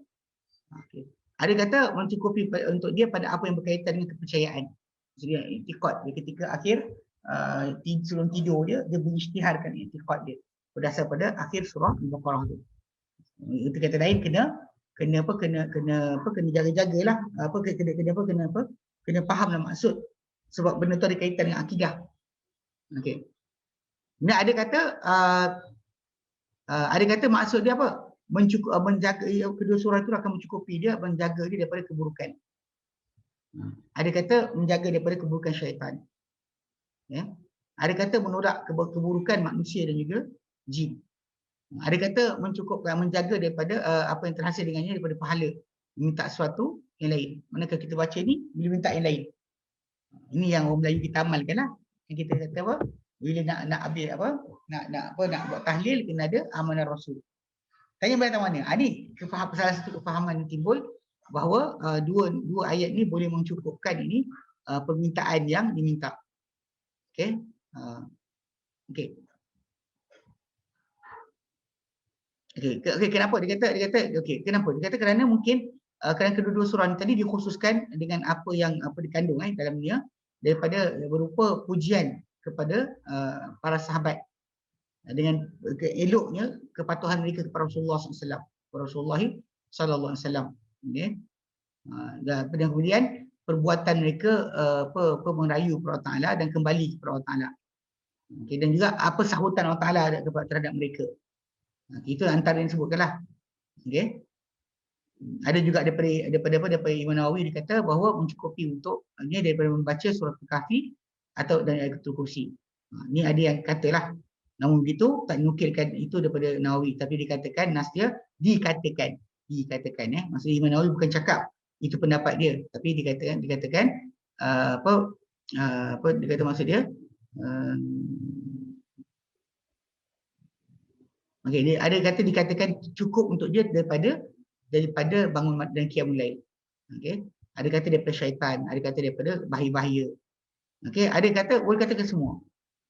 Okay. Ada kata mencukupi untuk dia pada apa yang berkaitan dengan kepercayaan. Maksudnya i'tiqad dia ketika akhir sebelum tidur dia berisytiharkan i'tiqad dia berdasar pada akhir surah Al-Baqarah tu. Itu kata lain kena jaga-jagalah kena fahamlah maksud, sebab benda tu ada kaitan dengan akidah. Okey. Ini ada kata maksud dia apa? Menjaga kedua surah itu akan mencukupi dia, menjaga dia daripada keburukan. Ada kata menjaga daripada keburukan syaitan. Ya. Ada kata menolak keburukan manusia dan juga jin. Ada kata menjaga daripada apa yang terhasil dengannya daripada pahala, minta sesuatu yang lain. Manakala kita baca ni bila minta yang lain. Ini yang orang Melayu kita amalkanlah. Yang kita kata apa? Bila nak habis nak buat tahlil kena ada amanah Rasul. Tanya balik mana? Ini salah satu kefahaman yang timbul bahawa dua ayat ni boleh mencukupkan ini permintaan yang diminta. Okey. Okey. Okey, kenapa dia kata okey, kenapa? Dia kata kerana mungkin kerana kedua-dua surah ni tadi dikhususkan dengan apa yang dikandung dalamnya, daripada berupa pujian kepada para sahabat. dengan eloknya kepatuhan mereka kepada Rasulullah SAW, Rasulullah sallallahu alaihi wasallam. Okey. Dan kemudian perbuatan mereka merayu kepada Allah Taala dan kembali kepada Allah Taala. Okey, dan juga apa sahutan Allah Taala terhadap mereka. Itu antara yang disebutkanlah. Okey. Ada juga daripada Imam Nawawi dia kata bahawa mencukupi untuk daripada membaca surah Al-Kahfi atau dan Ayatul Kursi. Ini ada yang katalah, namun begitu tak nukilkan itu daripada Nawawi, tapi dikatakan nas dia dikatakan maksudnya Imam Nawawi bukan cakap itu pendapat dia, tapi dikatakan apa dia kata maksud dia okey, dia ada kata dikatakan cukup untuk dia daripada bangun dan qiyamul lail. Okey, ada kata daripada syaitan, ada kata daripada bahaya-bahaya. Okey, ada kata boleh katakan semua.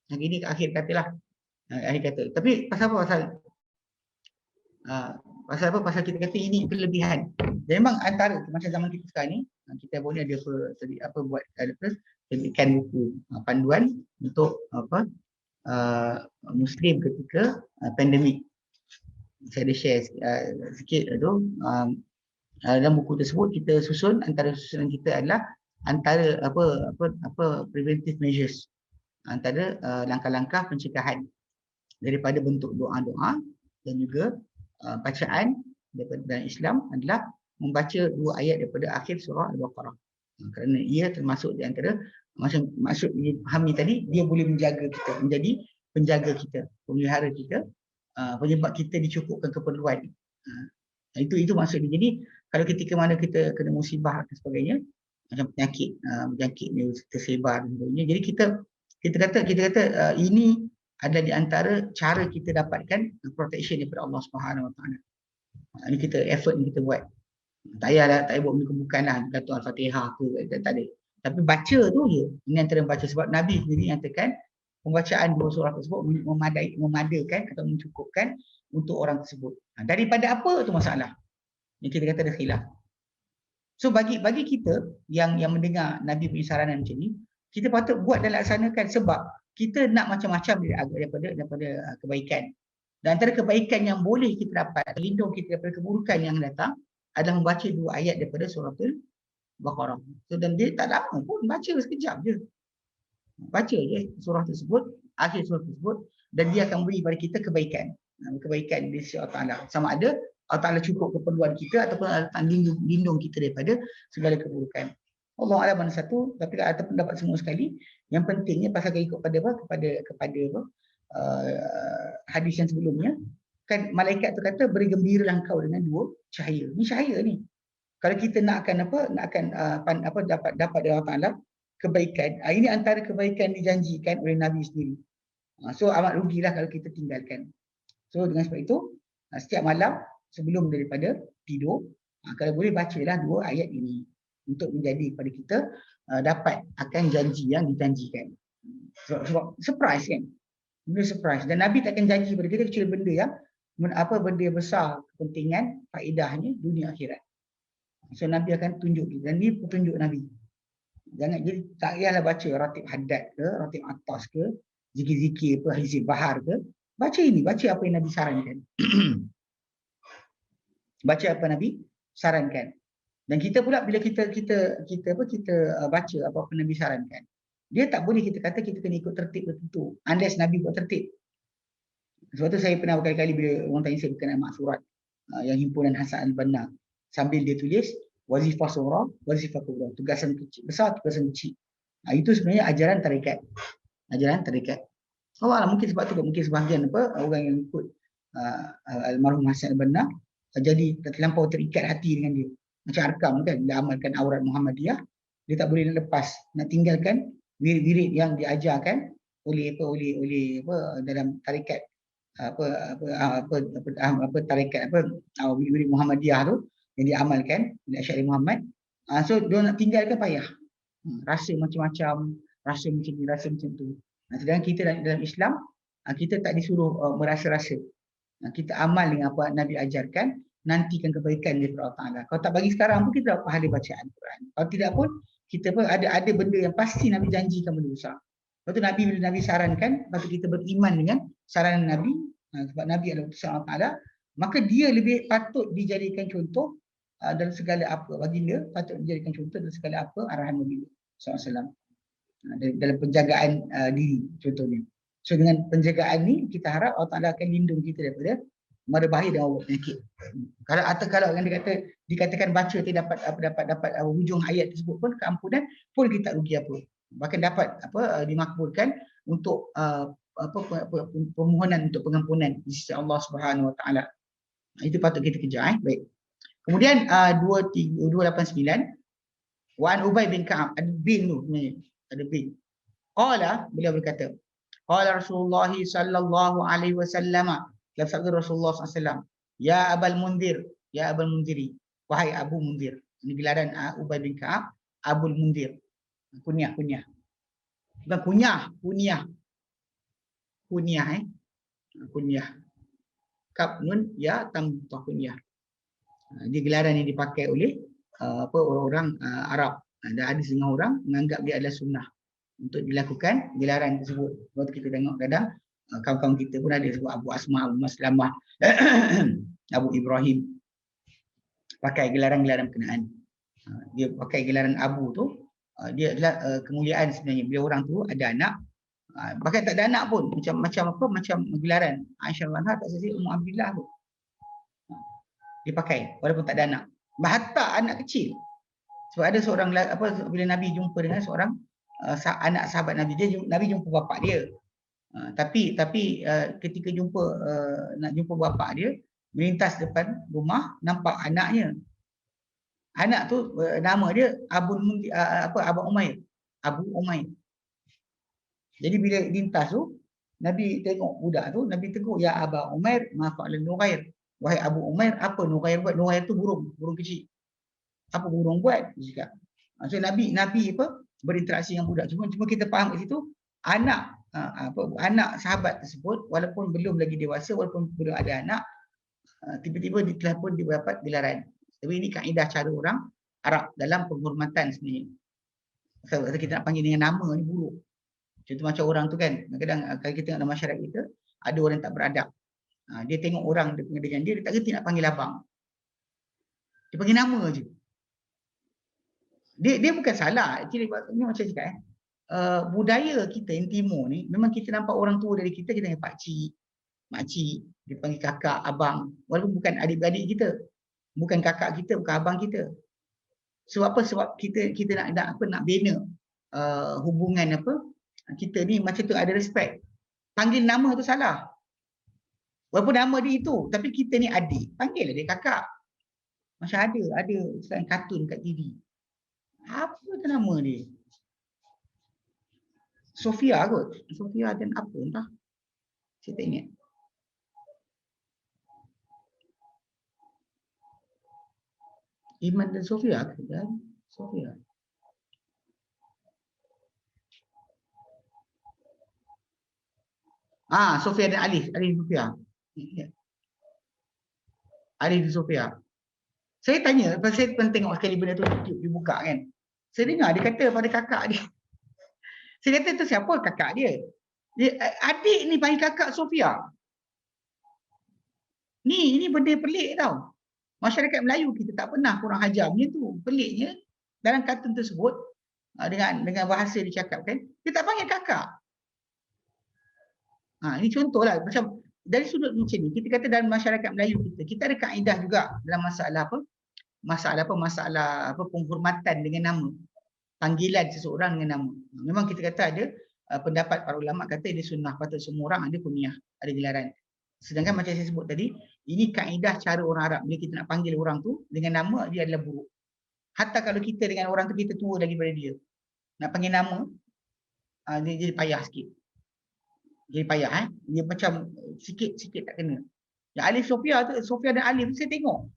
Yang ini akhir katalah. Akhir kata. Tapi pasal apa? Pasal apa? Pasal kita kata ini kelebihan. Dan memang antara macam zaman kita sekarang ni, kita boleh ada buat terbitkan buku panduan untuk Muslim ketika pandemik. Saya ada share sikit tu. Dalam buku tersebut kita susun, antara susunan kita adalah antara preventive measures, antara langkah-langkah pencegahan daripada bentuk doa-doa dan juga bacaan daripada dalam Islam adalah membaca 2 ayat daripada akhir surah Al-Baqarah. Kerana ia termasuk di antara macam maksud dipahami tadi, dia boleh menjaga kita, menjadi penjaga kita, pemelihara kita, penyebab kita dicukupkan keperluan. Itu maksud dia. Jadi kalau ketika mana kita kena musibah dan sebagainya, macam penyakit ni tersebar dan sebagainya, jadi kita kata ini adalah di antara cara kita dapatkan protection daripada Allah Subhanahu Wa Taala. Ini kita effort yang kita buat. Tak payah buat bukan lah kata Al-Fatihah ke, tak ada. Tapi baca tu je. Ini antara baca, sebab Nabi sendiri nyatakan pembacaan 2 surah tersebut memadakan atau mencukupkan untuk orang tersebut. Daripada apa tu masalah? Yang kita kata ada khilaf. So bagi kita yang mendengar Nabi punya saranan macam ni, kita patut buat dan laksanakan, sebab kita nak macam-macam daripada kebaikan. Dan antara kebaikan yang boleh kita dapat, lindung kita daripada keburukan yang datang, adalah membaca 2 ayat daripada surah Al-Baqarah. So, dan dia tak lama pun, baca sekejap je. Baca je surah tersebut, akhir surah tersebut, dan dia akan beri kepada kita kebaikan. Kebaikan di sisi Allah Ta'ala. Sama ada Allah Ta'ala cukup keperluan kita ataupun Allah Ta'ala lindung kita daripada segala keburukan. Allah Alam mana satu, tapi ada pendapat semua sekali. Yang pentingnya pasal ikut kepada hadis yang sebelumnya, kan malaikat tu kata bergembiralah engkau dengan 2 cahaya. Ni cahaya ni. Kalau kita nakkan dapat dari Allah Taala kebaikan, ini antara kebaikan dijanjikan oleh Nabi sendiri. So amat rugilah kalau kita tinggalkan. So dengan sebab itu, setiap malam sebelum daripada tidur, kalau boleh bacalah 2 ayat ini untuk menjadi kepada kita dapat akan janji yang dijanjikan. Sebab surprise kan? Benda surprise. Dan Nabi takkan janji kepada kita kecuali benda yang benda besar kepentingan, faedahnya dunia akhirat. So Nabi akan tunjuk kita, dan ini petunjuk Nabi. Jangan jadi tak payahlah baca ratib haddad ke, ratib atas ke, zikir-zikir apa, hizib bahar ke. Baca ini, baca apa yang Nabi sarankan. Baca apa Nabi sarankan. Dan kita pula bila kita baca apa Nabi sarankan, dia tak boleh kita kata kita kena ikut tertib tertentu unless Nabi buat tertib. Sebab tu saya pernah berkali-kali bila orang tanya saya berkenaan maksurat yang himpunan Hasan Al-Banna, sambil dia tulis wazifah surah, wazifah kubra, tugasan kecil besar, tugasan kecil. Itu sebenarnya ajaran tarekat. Ajaran tarekat. Allah mungkin sebab tu mungkin sebahagian orang yang ikut almarhum Hasan Al-Banna jadi terlampau terikat hati dengan dia. Macam Arkam kan, dia amalkan aurat Muhammadiyah, dia tak boleh lepas, nak tinggalkan wirid-wirid yang diajarkan oleh dalam tarekat tarekat wirid Muhammadiyah tu yang diamalkan oleh Syekh Muhammad. So dia nak tinggalkan payah. Rasa macam-macam, rasa macam ni, rasa macam tu. Sedangkan kita dalam Islam, kita tak disuruh merasa-rasa. Kita amal dengan apa Nabi ajarkan, nantikan kebaikan daripada Allah Ta'ala. Kalau tak bagi sekarang pun kita dapat pahala bacaan Quran. Kalau tidak pun kita pun ada benda yang pasti Nabi janjikan benda besar. Lepas tu Nabi, bila Nabi sarankan, lepas tu kita beriman dengan saranan Nabi, sebab Nabi adalah utusan Allah Ta'ala, maka dia lebih patut dijadikan contoh dalam segala apa, baginda patut dijadikan contoh dalam segala apa arahan Nabi SAW. Dalam penjagaan diri contohnya. So dengan penjagaan ni, kita harap Allah Ta'ala akan lindung kita daripada mara bahaya dan awak penyakit. Kalau yang dikatakan baca dapat hujung ayat tersebut pun keampunan pun kita tak rugi apa. Bahkan dapat dimakbulkan untuk permohonan untuk pengampunan di sisi Allah Subhanahu Wa Taala. Itu patut kita kejar. Baik. Kemudian 289 Wa an Ubay bin Ka'ab, ada bin tu sebenarnya, ada bin. Qala, beliau berkata, qala Rasulullah sallallahu alaihi wasallam, dalam sabda Rasulullah SAW, ya Abul Munzir, ya Abul Munziri, wahai Abu Munzir. Ini gelaran Ubay bin Ka'ab, Abul Munzir. Kunyah. Bukan kunyah. Kaf nun ya tambah kunyah. Dia gelaran yang dipakai oleh orang-orang Arab. Ada setengah orang menganggap dia adalah sunnah untuk dilakukan gelaran tersebut. Waktu kita tengok kadang kawan-kawan kita pun ada sebut Abu Asma, Abu Maslamah, Abu Ibrahim pakai gelaran-gelaran berkenaan. Dia pakai gelaran Abu tu, dia adalah kemuliaan sebenarnya. Bila orang tu ada anak, bahkan tak ada anak pun, macam gelaran Aisyah radhiyallahu anha, tak saja Ummu Abdillah tu. Dia pakai walaupun tak ada anak. Hatta anak kecil. Sebab ada seorang bila Nabi jumpa dengan seorang anak sahabat Nabi, Nabi jumpa bapak dia. Tapi ketika nak jumpa bapak dia, melintas depan rumah, nampak anaknya. Anak tu nama dia Abu Umair. Abu Umair. Jadi bila lintas tu, Nabi tengok budak tu, Nabi tegur, ya Abu Umair, ma fa'ala Nughair. Wahai Abu Umair, apa Nughair buat? Nughair tu burung kecil. Apa burung buat? Dia cakap. So Nabi berinteraksi dengan budak. Cuma kita faham kat situ, anak sahabat tersebut, walaupun belum lagi dewasa, walaupun belum ada anak, tiba-tiba telah pun didapat gelaran. Tapi ini kaedah cara orang Arab dalam penghormatan sebenarnya. Kalau kita nak panggil dengan nama ni buruk. Contoh macam orang tu kan, kadang-kadang kalau kita tengok dalam masyarakat kita, ada orang yang tak beradab. Dia tengok orang dengan dia tak kerti nak panggil abang. Dia panggil nama je. Dia bukan salah. Actually, ini macam cakap budaya kita yang timur ni, memang kita nampak orang tua dari kita panggil pakcik, makcik, dia panggil kakak, abang, walaupun bukan adik-beradik kita, bukan kakak kita, bukan abang kita. Sebab apa? Sebab kita nak bina hubungan kita ni macam tu, ada respect. Panggil nama tu salah. Walaupun nama dia itu, tapi kita ni adik, panggil dia kakak. Macam ada selain kartun kat TV. Apa tu nama dia? Sofia kot. Sofia dan apa entah. Saya tak ingat. Iman dan Sofia ke? Dan Sofia. Sofia dan Alif. Alif Sofia. Alif dan Sofia. Saya tanya, pasal saya pernah tengok sekali benda tu dibuka kan. Saya dengar dia kata pada kakak dia. Saya kata tu siapa kakak dia? Adik ni panggil kakak Sofia. Ni benda pelik tau. Masyarakat Melayu kita tak pernah kurang ajar macam tu. Peliknya dalam kartun tersebut dengan bahasa dicakapkan, dia tak panggil kakak. Ini contohlah macam dari sudut macam ni, kita kata dalam masyarakat Melayu kita ada kaedah juga dalam masalah penghormatan dengan nama. Panggilan seseorang dengan nama. Memang kita kata ada pendapat para ulama kata dia sunnah, patut semua orang ada kunyah, ada gelaran. Sedangkan macam saya sebut tadi, ini kaedah cara orang Arab. Bila kita nak panggil orang tu dengan nama, dia adalah buruk. Hatta kalau kita dengan orang tu kita tua daripada dia, nak panggil nama, dia jadi payah sikit. Jadi payah dia macam sikit tak kena. Yang Alif Sofia dan Alif saya tengok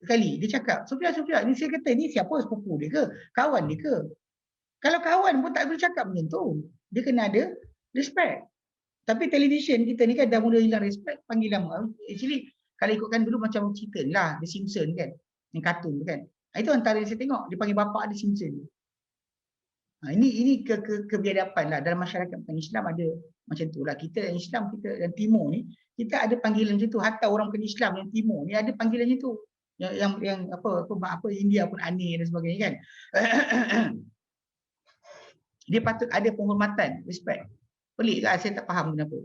sekali dia cakap Sofia ni, saya kata ni siapa, sepupu dia ke, kawan dia ke? Kalau kawan pun tak boleh cakap macam tu. Dia kena ada respect. Tapi televisyen kita ni kan dah mula hilang respect, panggil nama. Actually kalau ikutkan dulu macam cerita lah The Simpsons kan, yang kartun tu kan. Itu antara yang saya tengok, dia panggil bapak The Simpsons. Ini kebiadaban lah dalam masyarakat bukan Islam ada macam tu lah. Kita Islam, kita dan Timur ni, kita ada panggilan macam tu. Hatta orang bukan Islam yang Timur ni ada panggilan macam tu. Yang apa India pun aneh dan sebagainya kan. Dia patut ada penghormatan, respect. Pelik lah, saya tak faham kenapa.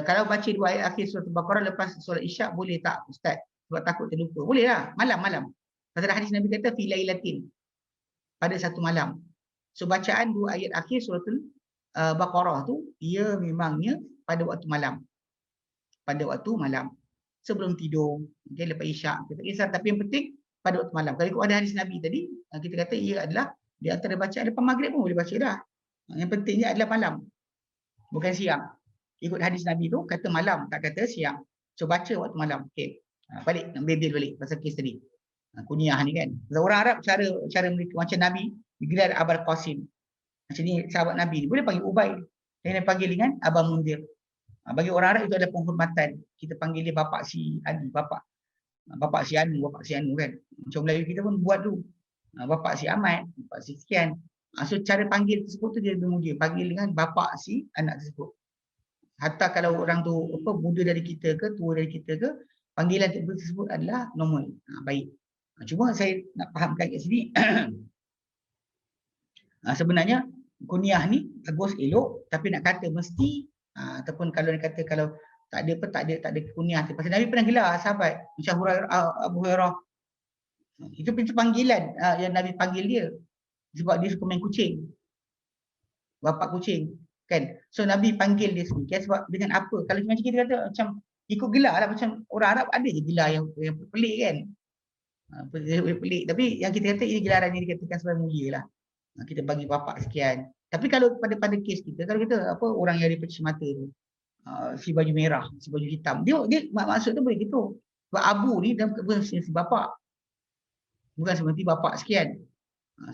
Kalau baca 2 ayat akhir surah Al-Baqarah lepas solat Isyak boleh tak Ustaz? Sebab takut terlupa. Boleh lah, malam-malam. Pasal hadis Nabi kata fi lailatin, pada satu malam. So bacaan 2 ayat akhir surah Al-Baqarah tu ia memangnya pada waktu malam. Pada waktu malam. Sebelum tidur, okay, lepas Isyak, kita kisah, tapi yang penting pada waktu malam. Kalau ikut ada hadis Nabi tadi, kita kata ia adalah di antara bacaan lepas maghrib pun boleh baca dah. Yang pentingnya adalah malam. Bukan siang. Ikut hadis Nabi tu kata malam, tak kata siang. So baca waktu malam. Okey. Balik, ambil balik pasal kes tadi. Kunyah ni kan. Orang Arab cara mereka macam Nabi digelar Abul Qasim. Macam ni sahabat Nabi ni boleh panggil Ubay. Dia panggil dengan Abang Mundir. Bagi orang Arab itu ada penghormatan. Kita panggil dia bapak si Ali, bapak si Anu, bapak si Anu kan. Macam Melayu kita pun buat tu. Bapak si Ahmad, bapak si sekian. So cara panggil tersebut tu dia lebih mulia. Panggil dengan bapak si anak tersebut. Hatta kalau orang tu muda dari kita ke, tua dari kita ke, panggilan tersebut adalah normal. Baik. Cuma saya nak fahamkan kat sini sebenarnya kunyah ni bagus, elok, tapi nak kata mesti ataupun kalau nak kata kalau tak ada kunyah. Pasal Nabi pernah gelar sahabat macam Abu Hurairah. Itu panggilan yang Nabi panggil dia sebab dia suka main kucing. Bapak kucing. Kan? So Nabi panggil dia sedikit sebab dengan apa? Kalau macam kita kata macam ikut gelar lah, macam orang Arab ada je gelar yang pelik kan. Pelik. Tapi yang kita kata ini gelaran yang dikatakan sebagai mulia lah. Kita bagi bapak sekian. Tapi kalau pada kes kita, kalau kita orang yang ada pecah mata tu, si baju merah, si baju hitam, dia maksud tu boleh gitu. Sebab Abu ni dalam si bapak. Bukan seperti bapak sekian.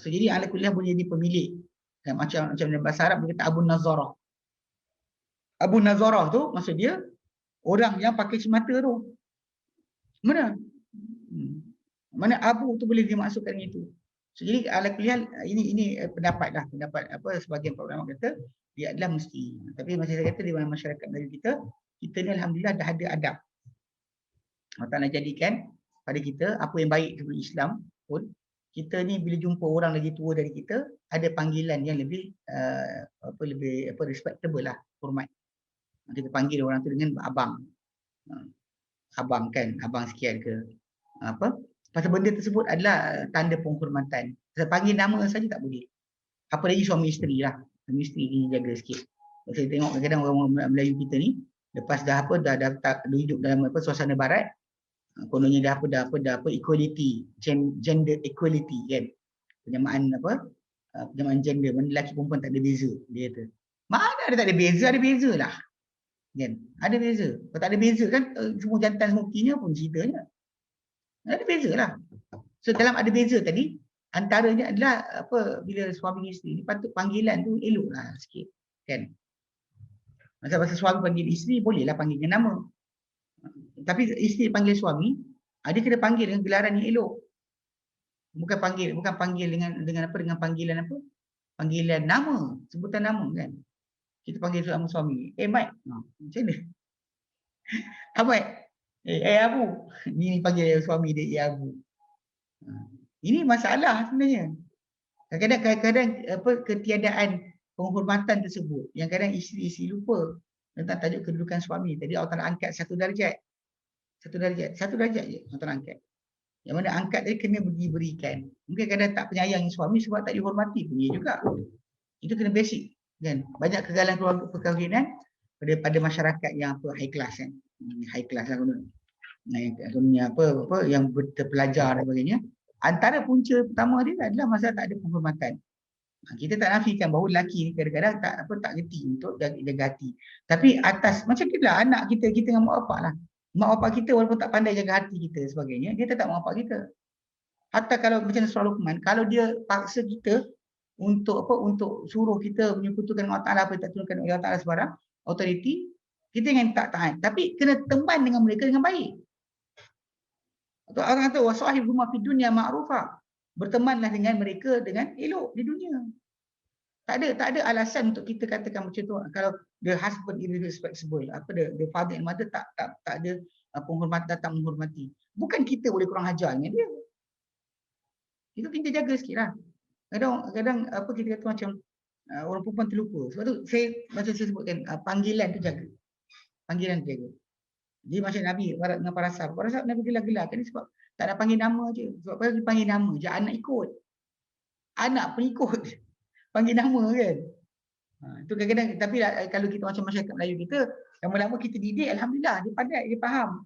So jadi ala kuliah boleh jadi pemilik. Dan macam dalam bahasa Arab dia kata Abu Nazarah. Abu Nazarah tu maksud dia orang yang pakai semata tu. Mana? Mana Abu tu boleh dimaksudkan itu. So jadi ala kuliah ini pendapat sebagian ulama kata dia adalah mesti. Tapi macam saya kata di mana masyarakat Melayu kita ni alhamdulillah dah ada adab. Allah Taala jadikan pada kita apa yang baik kepada Islam pun kita ni bila jumpa orang lagi tua dari kita ada panggilan yang lebih lebih respectable lah, hormat. Kita panggil orang tu dengan abang. Abang kan, abang sekian ke pasal benda tersebut adalah tanda penghormatan. Pasal panggil nama saja tak boleh. Apa lagi suami isteri lah. Suami isteri ni jaga sikit. Saya tengok kadang-kadang orang Melayu kita ni lepas dah hidup dalam suasana barat, kononnya dah equality, gender equality kan. Penyamaan penyamaan gender, mana lelaki perempuan tak ada beza dia kata. Mana ada tak ada beza, ada bezalah. Kan? Ada beza. Kalau tak ada beza kan semua jantan semukinya pun ceritanya. Ada bezalah. So dalam ada beza tadi antaranya adalah bila suami isteri ni patut panggilan tu eloklah sikit kan. Masa suami panggil isteri bolehlah panggil dengan nama. Tapi isteri panggil suami, dia kena panggil dengan gelaran yang elok. Bukan panggil dengan panggilan panggilan nama, sebutan nama kan. Kita panggil suami, Mike. Macam mana? Apa? Abu. Ni panggil suami dia Abu. Ini masalah sebenarnya. Kadang-kadang ketiadaan penghormatan tersebut yang kadang isteri lupa tentang tajuk kedudukan suami. Tadi Allah Taala angkat satu darjat je Allah Taala angkat. Yang mana angkat tadi kena diberikan. Mungkin kadang tak penyayang suami sebab tak dihormati pun dia juga. Itu kena basic kan. Banyak kegagalan keluarga perkahwinan pada masyarakat yang high class kan. High class lah yang terpelajar dan sebagainya. Antara punca pertama dia adalah masalah tak ada penghormatan. Kita tak nafikan bahawa lelaki ni kadang-kadang tak reti untuk jaga hati. Tapi atas macam itulah anak kita dengan mak bapak lah. Mak bapak kita walaupun tak pandai jaga hati kita sebagainya, dia tetap mak bapak kita. Hatta kalau macam surah Luqman, kalau dia paksa kita untuk suruh kita menyekutukan Allah Taala apa yang tak turunkan oleh Allah Taala sebarang authority, kita yang tak tahan. Tapi kena teman dengan mereka dengan baik. Atau orang kata wasahibhuma fid dunya ma'rufa. Bertemanlah dengan mereka dengan elok di dunia. Tak ada alasan untuk kita katakan macam tu. Kalau the husband irresponsible, the father and mother tak ada penghormatan, tak menghormati. Bukan kita boleh kurang ajar dengan dia. Itu kita jaga sikitlah. Kadang kita kata macam orang perempuan terlupa. Sebab tu macam saya sebutkan, panggilan tu jaga. Panggilan tu jaga. Dia macam Nabi dengan para sahabat. Para sahabat Nabi gelar-gelar kan sebab tak nak panggil nama je. Sebab kalau dia panggil nama je, anak ikut. Anak pun ikut. Panggil nama kan. Itu kadang-kadang, tapi kalau kita macam masyarakat Melayu kita, lama-lama kita didik, alhamdulillah, dia pandai, dia faham.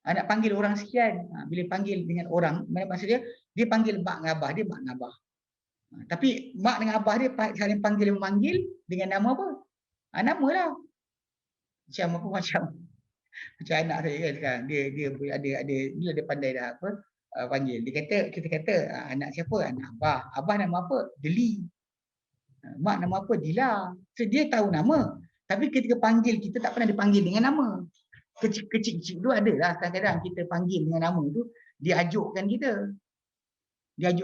Nak panggil orang sekian, bila panggil dengan orang, maksudnya dia panggil mak dengan abah, dia mak dengan abah. Tapi mak dengan abah dia saling panggil memanggil dengan nama apa? Nama lah. Macam apa, macam anak saya kan sekarang, dia ada bila dia pandai dah panggil. Kita kata anak siapa? Anak abah. Abah nama apa? Deli. Mak nama apa? Dila. So, dia tahu nama. Tapi ketika panggil, kita tak pernah dipanggil dengan nama. Kecil-kecil tu ada lah. Kadang-kadang kita panggil dengan nama tu, dia ajukkan kita. Dia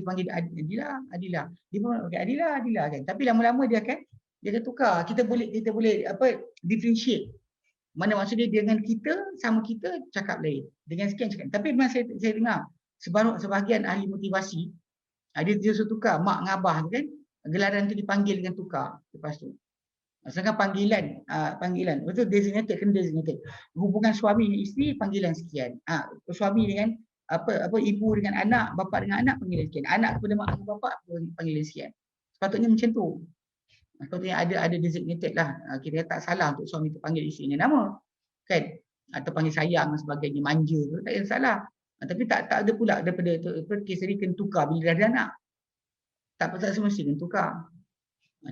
panggil Adila. Dia pun Adila kan. Tapi lama-lama dia akan tukar. Kita boleh differentiate. Mana maksudnya dengan kita, sama kita cakap lain. Dengan sekian cakap. Tapi memang saya dengar sebahagian ahli motivasi, dia suruh tukar mak dengan abah kan. Gelaran tu dipanggil dengan tukar lepas tu. Sedangkan panggilan betul designated, kena designated. Hubungan suami dengan isteri panggilan sekian. Suami dengan ibu dengan anak, bapa dengan anak panggilan sekian. Anak kepada mak dengan bapa panggilan sekian. Sepatutnya macam tu. Sepatutnya ada designated lah. Kita tak salah untuk suami tu panggil isteri dengan nama. Kan? Atau panggil sayang dan sebagainya, manja tu tak ada salah. Tapi tak ada pula daripada kes ni kena tukar bila dah ada anak. Tak semestinya tukar.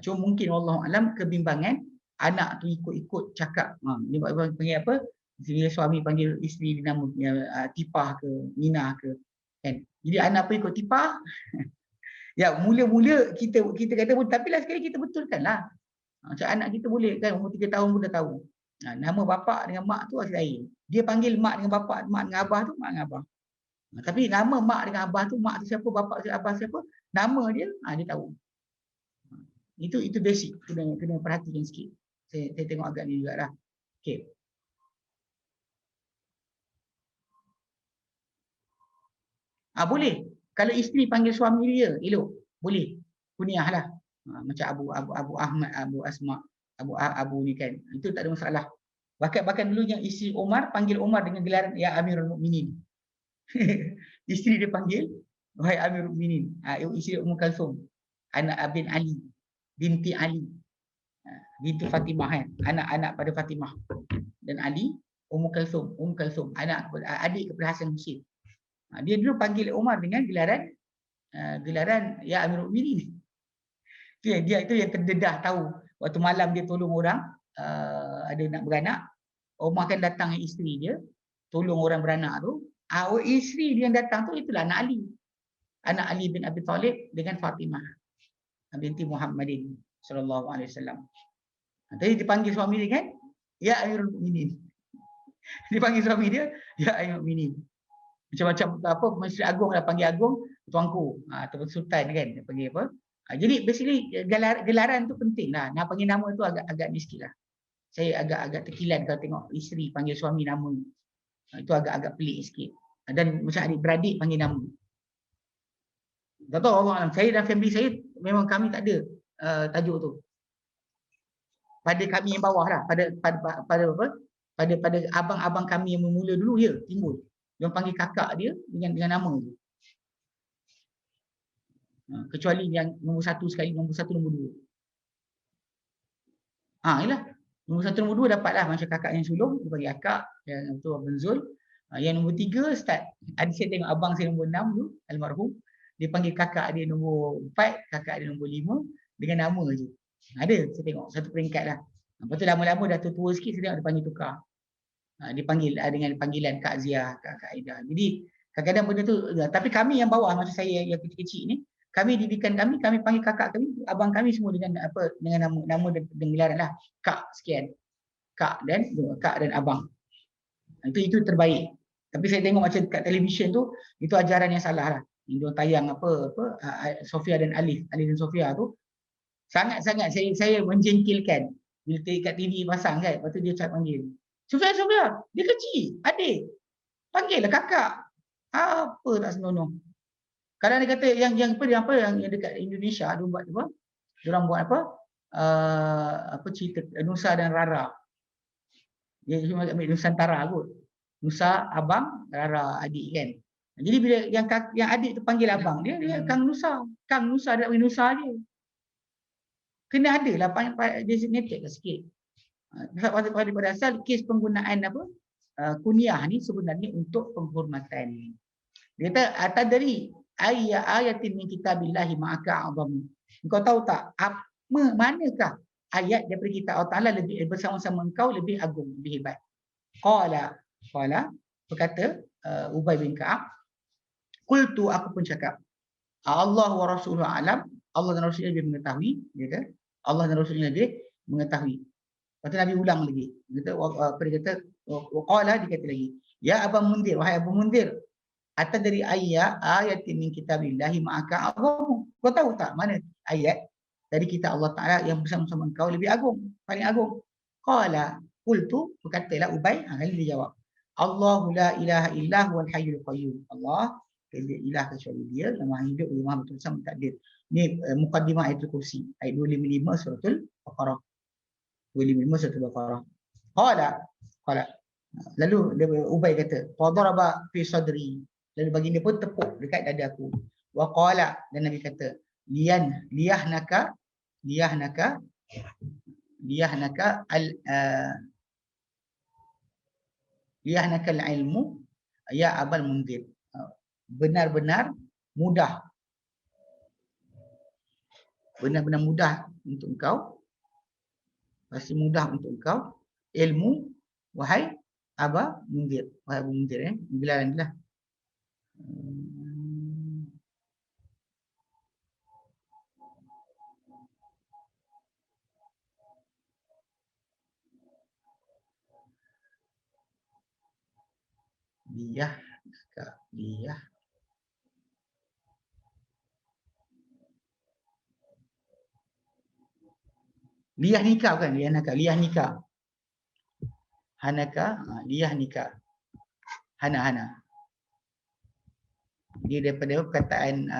Cuma mungkin Allah alam kebimbangan anak tu ikut-ikut cakap. Dia panggil apa? Bila suami panggil isteri dia nama Tipah ke Minah ke kan. Jadi anak pun ikut Tipah. Ya mula-mula kita kata pun tapi lah sekali kita betulkanlah. Macam anak kita boleh kan umur 3 tahun pun dah tahu. Nama bapa dengan mak tu lain. Dia panggil mak dengan bapa, mak dengan abah tu mak dengan abah. Tapi nama mak dengan abah tu, mak tu siapa, bapa tu abah siapa, nama dia dia tahu. Itu basic, kena perhatikan sikit. Saya tengok agak ni jugalah. Okey. Boleh. Kalau isteri panggil suami dia, elok. Boleh. Kuniah lah. Macam Abu Ahmad, Abu Asma, Abu ni kan. Itu tak ada masalah. Bahkan dulunya isteri Umar panggil Umar dengan gelaran ya Amirul Mukminin. Isteri dia panggil wahai Amirul Mukminin. Isteri Ummu Kalsum, anak bin Ali, binti Ali, binti Fatimah kan, anak pada Fatimah. Dan Ali, Ummu Kalsum, adik kepada Hasan Husain. Dia dulu panggil Umar dengan gelaran ya Amirul Mukminin. Dia itu yang terdedah tahu waktu malam dia tolong orang ada nak beranak, Umar kan datang dengan isteri dia tolong orang beranak tu. Isteri dia yang datang tu itulah anak Ali bin Abi Talib dengan Fatimah binti Muhammadin sallallahu alaihi wasallam. Tadi dipanggil suami dia kan ya Amirul Mukminin. Dipanggil suami dia ya Amirul Mukminin. Macam Masjid Agung dah panggil Agung tuanku ataupun sultan kan dia panggil apa. Jadi basically gelaran tu penting lah. Nak panggil nama tu agak ni sikit lah. Saya agak terkilan kalau tengok isteri panggil suami nama. Itu agak pelik sikit. Dan macam adik-beradik panggil nama. Tak tahu Allah alam. Saya dan family saya memang kami tak ada tajuk tu. Pada kami yang bawah lah. Pada abang-abang kami yang memula dulu ya timbul. Dia panggil kakak dia dengan nama tu. Kecuali yang nombor 1 sekali, nombor 1, nombor 2. Yalah. Nombor 1, nombor 2 dapatlah macam kakak yang sulung, dia panggil akak, yang tu Abang Zul. Yang nombor 3 start. Ada saya tengok abang saya nombor 6 tu, almarhum. Dia panggil kakak dia nombor 4, kakak dia nombor 5 dengan nama je. Ada saya tengok satu peringkat lah. Lepas tu lama-lama dah tua sikit saya tengok dia panggil tukar. Dia panggil dengan panggilan Kak Zia, Kak Aida. Jadi kadang-kadang benda tu, tapi kami yang bawah maksud saya yang kecil-kecil ni, kami didikan kami panggil kakak kami, abang kami semua dengan nama dan gelaran lah. Kak sekian. Kak dan abang. Itu terbaik. Tapi saya tengok macam kat televisyen tu, itu ajaran yang salah lah. Dia tayang Sofia dan Alif dan Sofia tu sangat-sangat saya menjengkelkan bila kat TV pasang kan. Lepas tu dia cakap panggil Sofia, dia kecil, adik, panggil lah kakak. Apa tak senonoh. Kadang dia kata yang dekat Indonesia dia buat apa? Diorang buat cerita Nusa dan Rara. Dia cuma ambil Nusantara kot. Nusa abang, Rara adik kan. Jadi bila yang adik tu panggil abang dia Kang Nusa. Kang Nusa dia panggil Nusa dia. Kena ada lah designated lah sikit. Pada asal kes penggunaan kunyah ni sebenarnya untuk penghormatan. Dia kata atadri ayatin min kitabillahi ma'aka a'zamu. Engkau tahu tak manakah ayat daripada kitab Allah Taala lebih bersama-sama engkau lebih agung, lebih hebat. Qala berkata Ubay bin Ka'ab, qultu, aku pun cakap, Allah wa rasuluhu alam, Allah dan Rasulnya lebih mengetahui. Dia kata Allah dan Rasulnya lebih mengetahui. Lepas tu Nabi ulang lagi. Dia kata waqala, dia kata lagi, ya Abu Mundir, wahai Abu Mundir, atadri ayatin min kitabillahi ma'aka agung. Kau tahu tak mana ayat dari kitab Allah Taala yang bersama-sama engkau lebih agung, paling agung? Qala qultu, berkatalah Ubay, kali dia jawab, Allahu la ilaha illa huwal hayyul qayyum. Allah tiada ilah kecuali dia yang maha hidup, yang maha betul sama takdir. Ni mukadimah ayatul kursi, ayat 255 suratul Baqarah. 255 suratul Baqarah. Qala lalu Ubay kata, fadaraba fi sadri, lalu baginda pun tepuk dekat dada aku. Wa qala, dan Nabi kata, liyahnaka al-ilmu ya Abul Mundir. Benar-benar mudah untuk engkau, pasti mudah untuk engkau ilmu wahai Abu Mundir. Wahai Abu Mundir, gelaran lah. Liyah nikah kan? Liyah nikah. Hanaka, liyah nikah. Hana. Dia daripada perkataan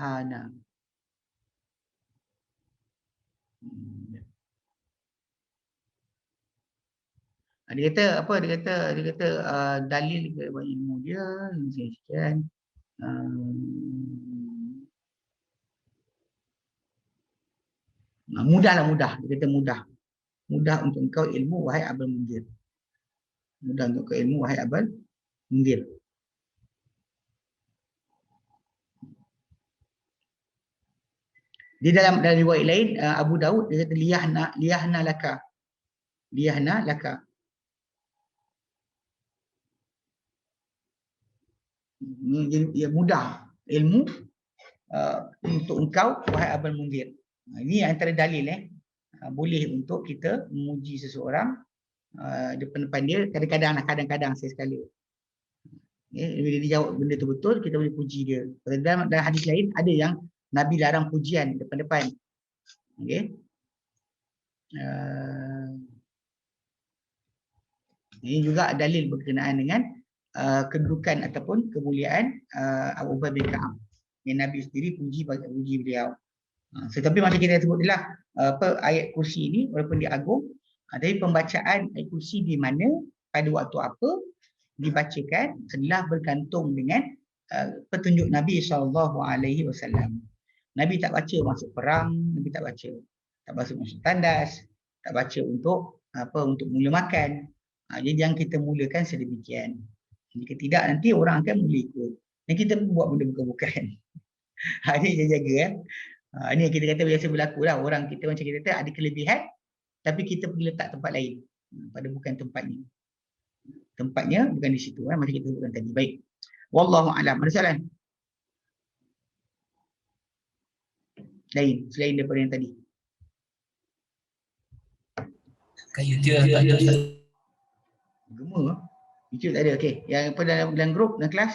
hana. Dia kata dalil ke ilmu dia sekian. Mudah. Dia kata mudah untuk engkau ilmu wahai Abul Mundir. Mudah untuk engkau ilmu wahai Abul Mundir. Di dalam riwayat lain Abu Daud dia kata liyahna laka. Dia mudah ilmu untuk engkau wahai Abul Mundir. Ini antara dalil boleh untuk kita memuji seseorang depan dia. Kadang-kadang sekali. Bila dia jawab benda tu betul, kita boleh puji dia. Dalam hadis lain ada yang Nabi larang pujian depan-depan. Okey. Ini juga dalil berkenaan dengan kedudukan ataupun kemuliaan Abu Ubay bin Ka'ab. Yang Nabi sendiri puji beliau. Tetapi macam kita sebutlah ayat kursi ini walaupun dia agung, tapi pembacaan ayat kursi di mana pada waktu apa dibacakan adalah bergantung dengan petunjuk Nabi SAW. Nabi tak baca masuk perang, Nabi tak baca masuk tandas, tak baca untuk mula makan. Jadi yang kita mulakan sedemikian. Jika tidak nanti orang akan mula ikut. Dan kita buat benda bukan-bukan. Ini dia jaga ini yang kita kata biasa berlaku lah. Orang kita macam kita kata ada kelebihan, tapi kita pergi letak tempat lain pada bukan tempatnya. Tempatnya bukan di situ macam kita sebutkan tadi. Baik. Wallahu a'lam. Ada soalan? Lain selain daripada yang tadi. Kayu dia tak ada. Gemar. YouTube tak ada. Okey. Yang apa dalam grup, dalam kelas?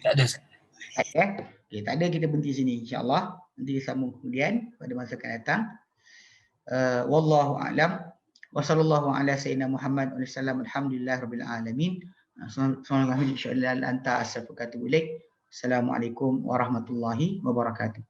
Tak ada. Tak ada. Okey, tak ada, kita berhenti sini insya-Allah. Nanti disambung kemudian pada masa akan datang. Wallahu a'lam. Wa sallallahu ala sayyidina Muhammad wa sallam. Alhamdulillahirabbil alamin. Assalamualaikum warahmatullahi wabarakatuh. Assalamualaikum warahmatullahi wabarakatuh.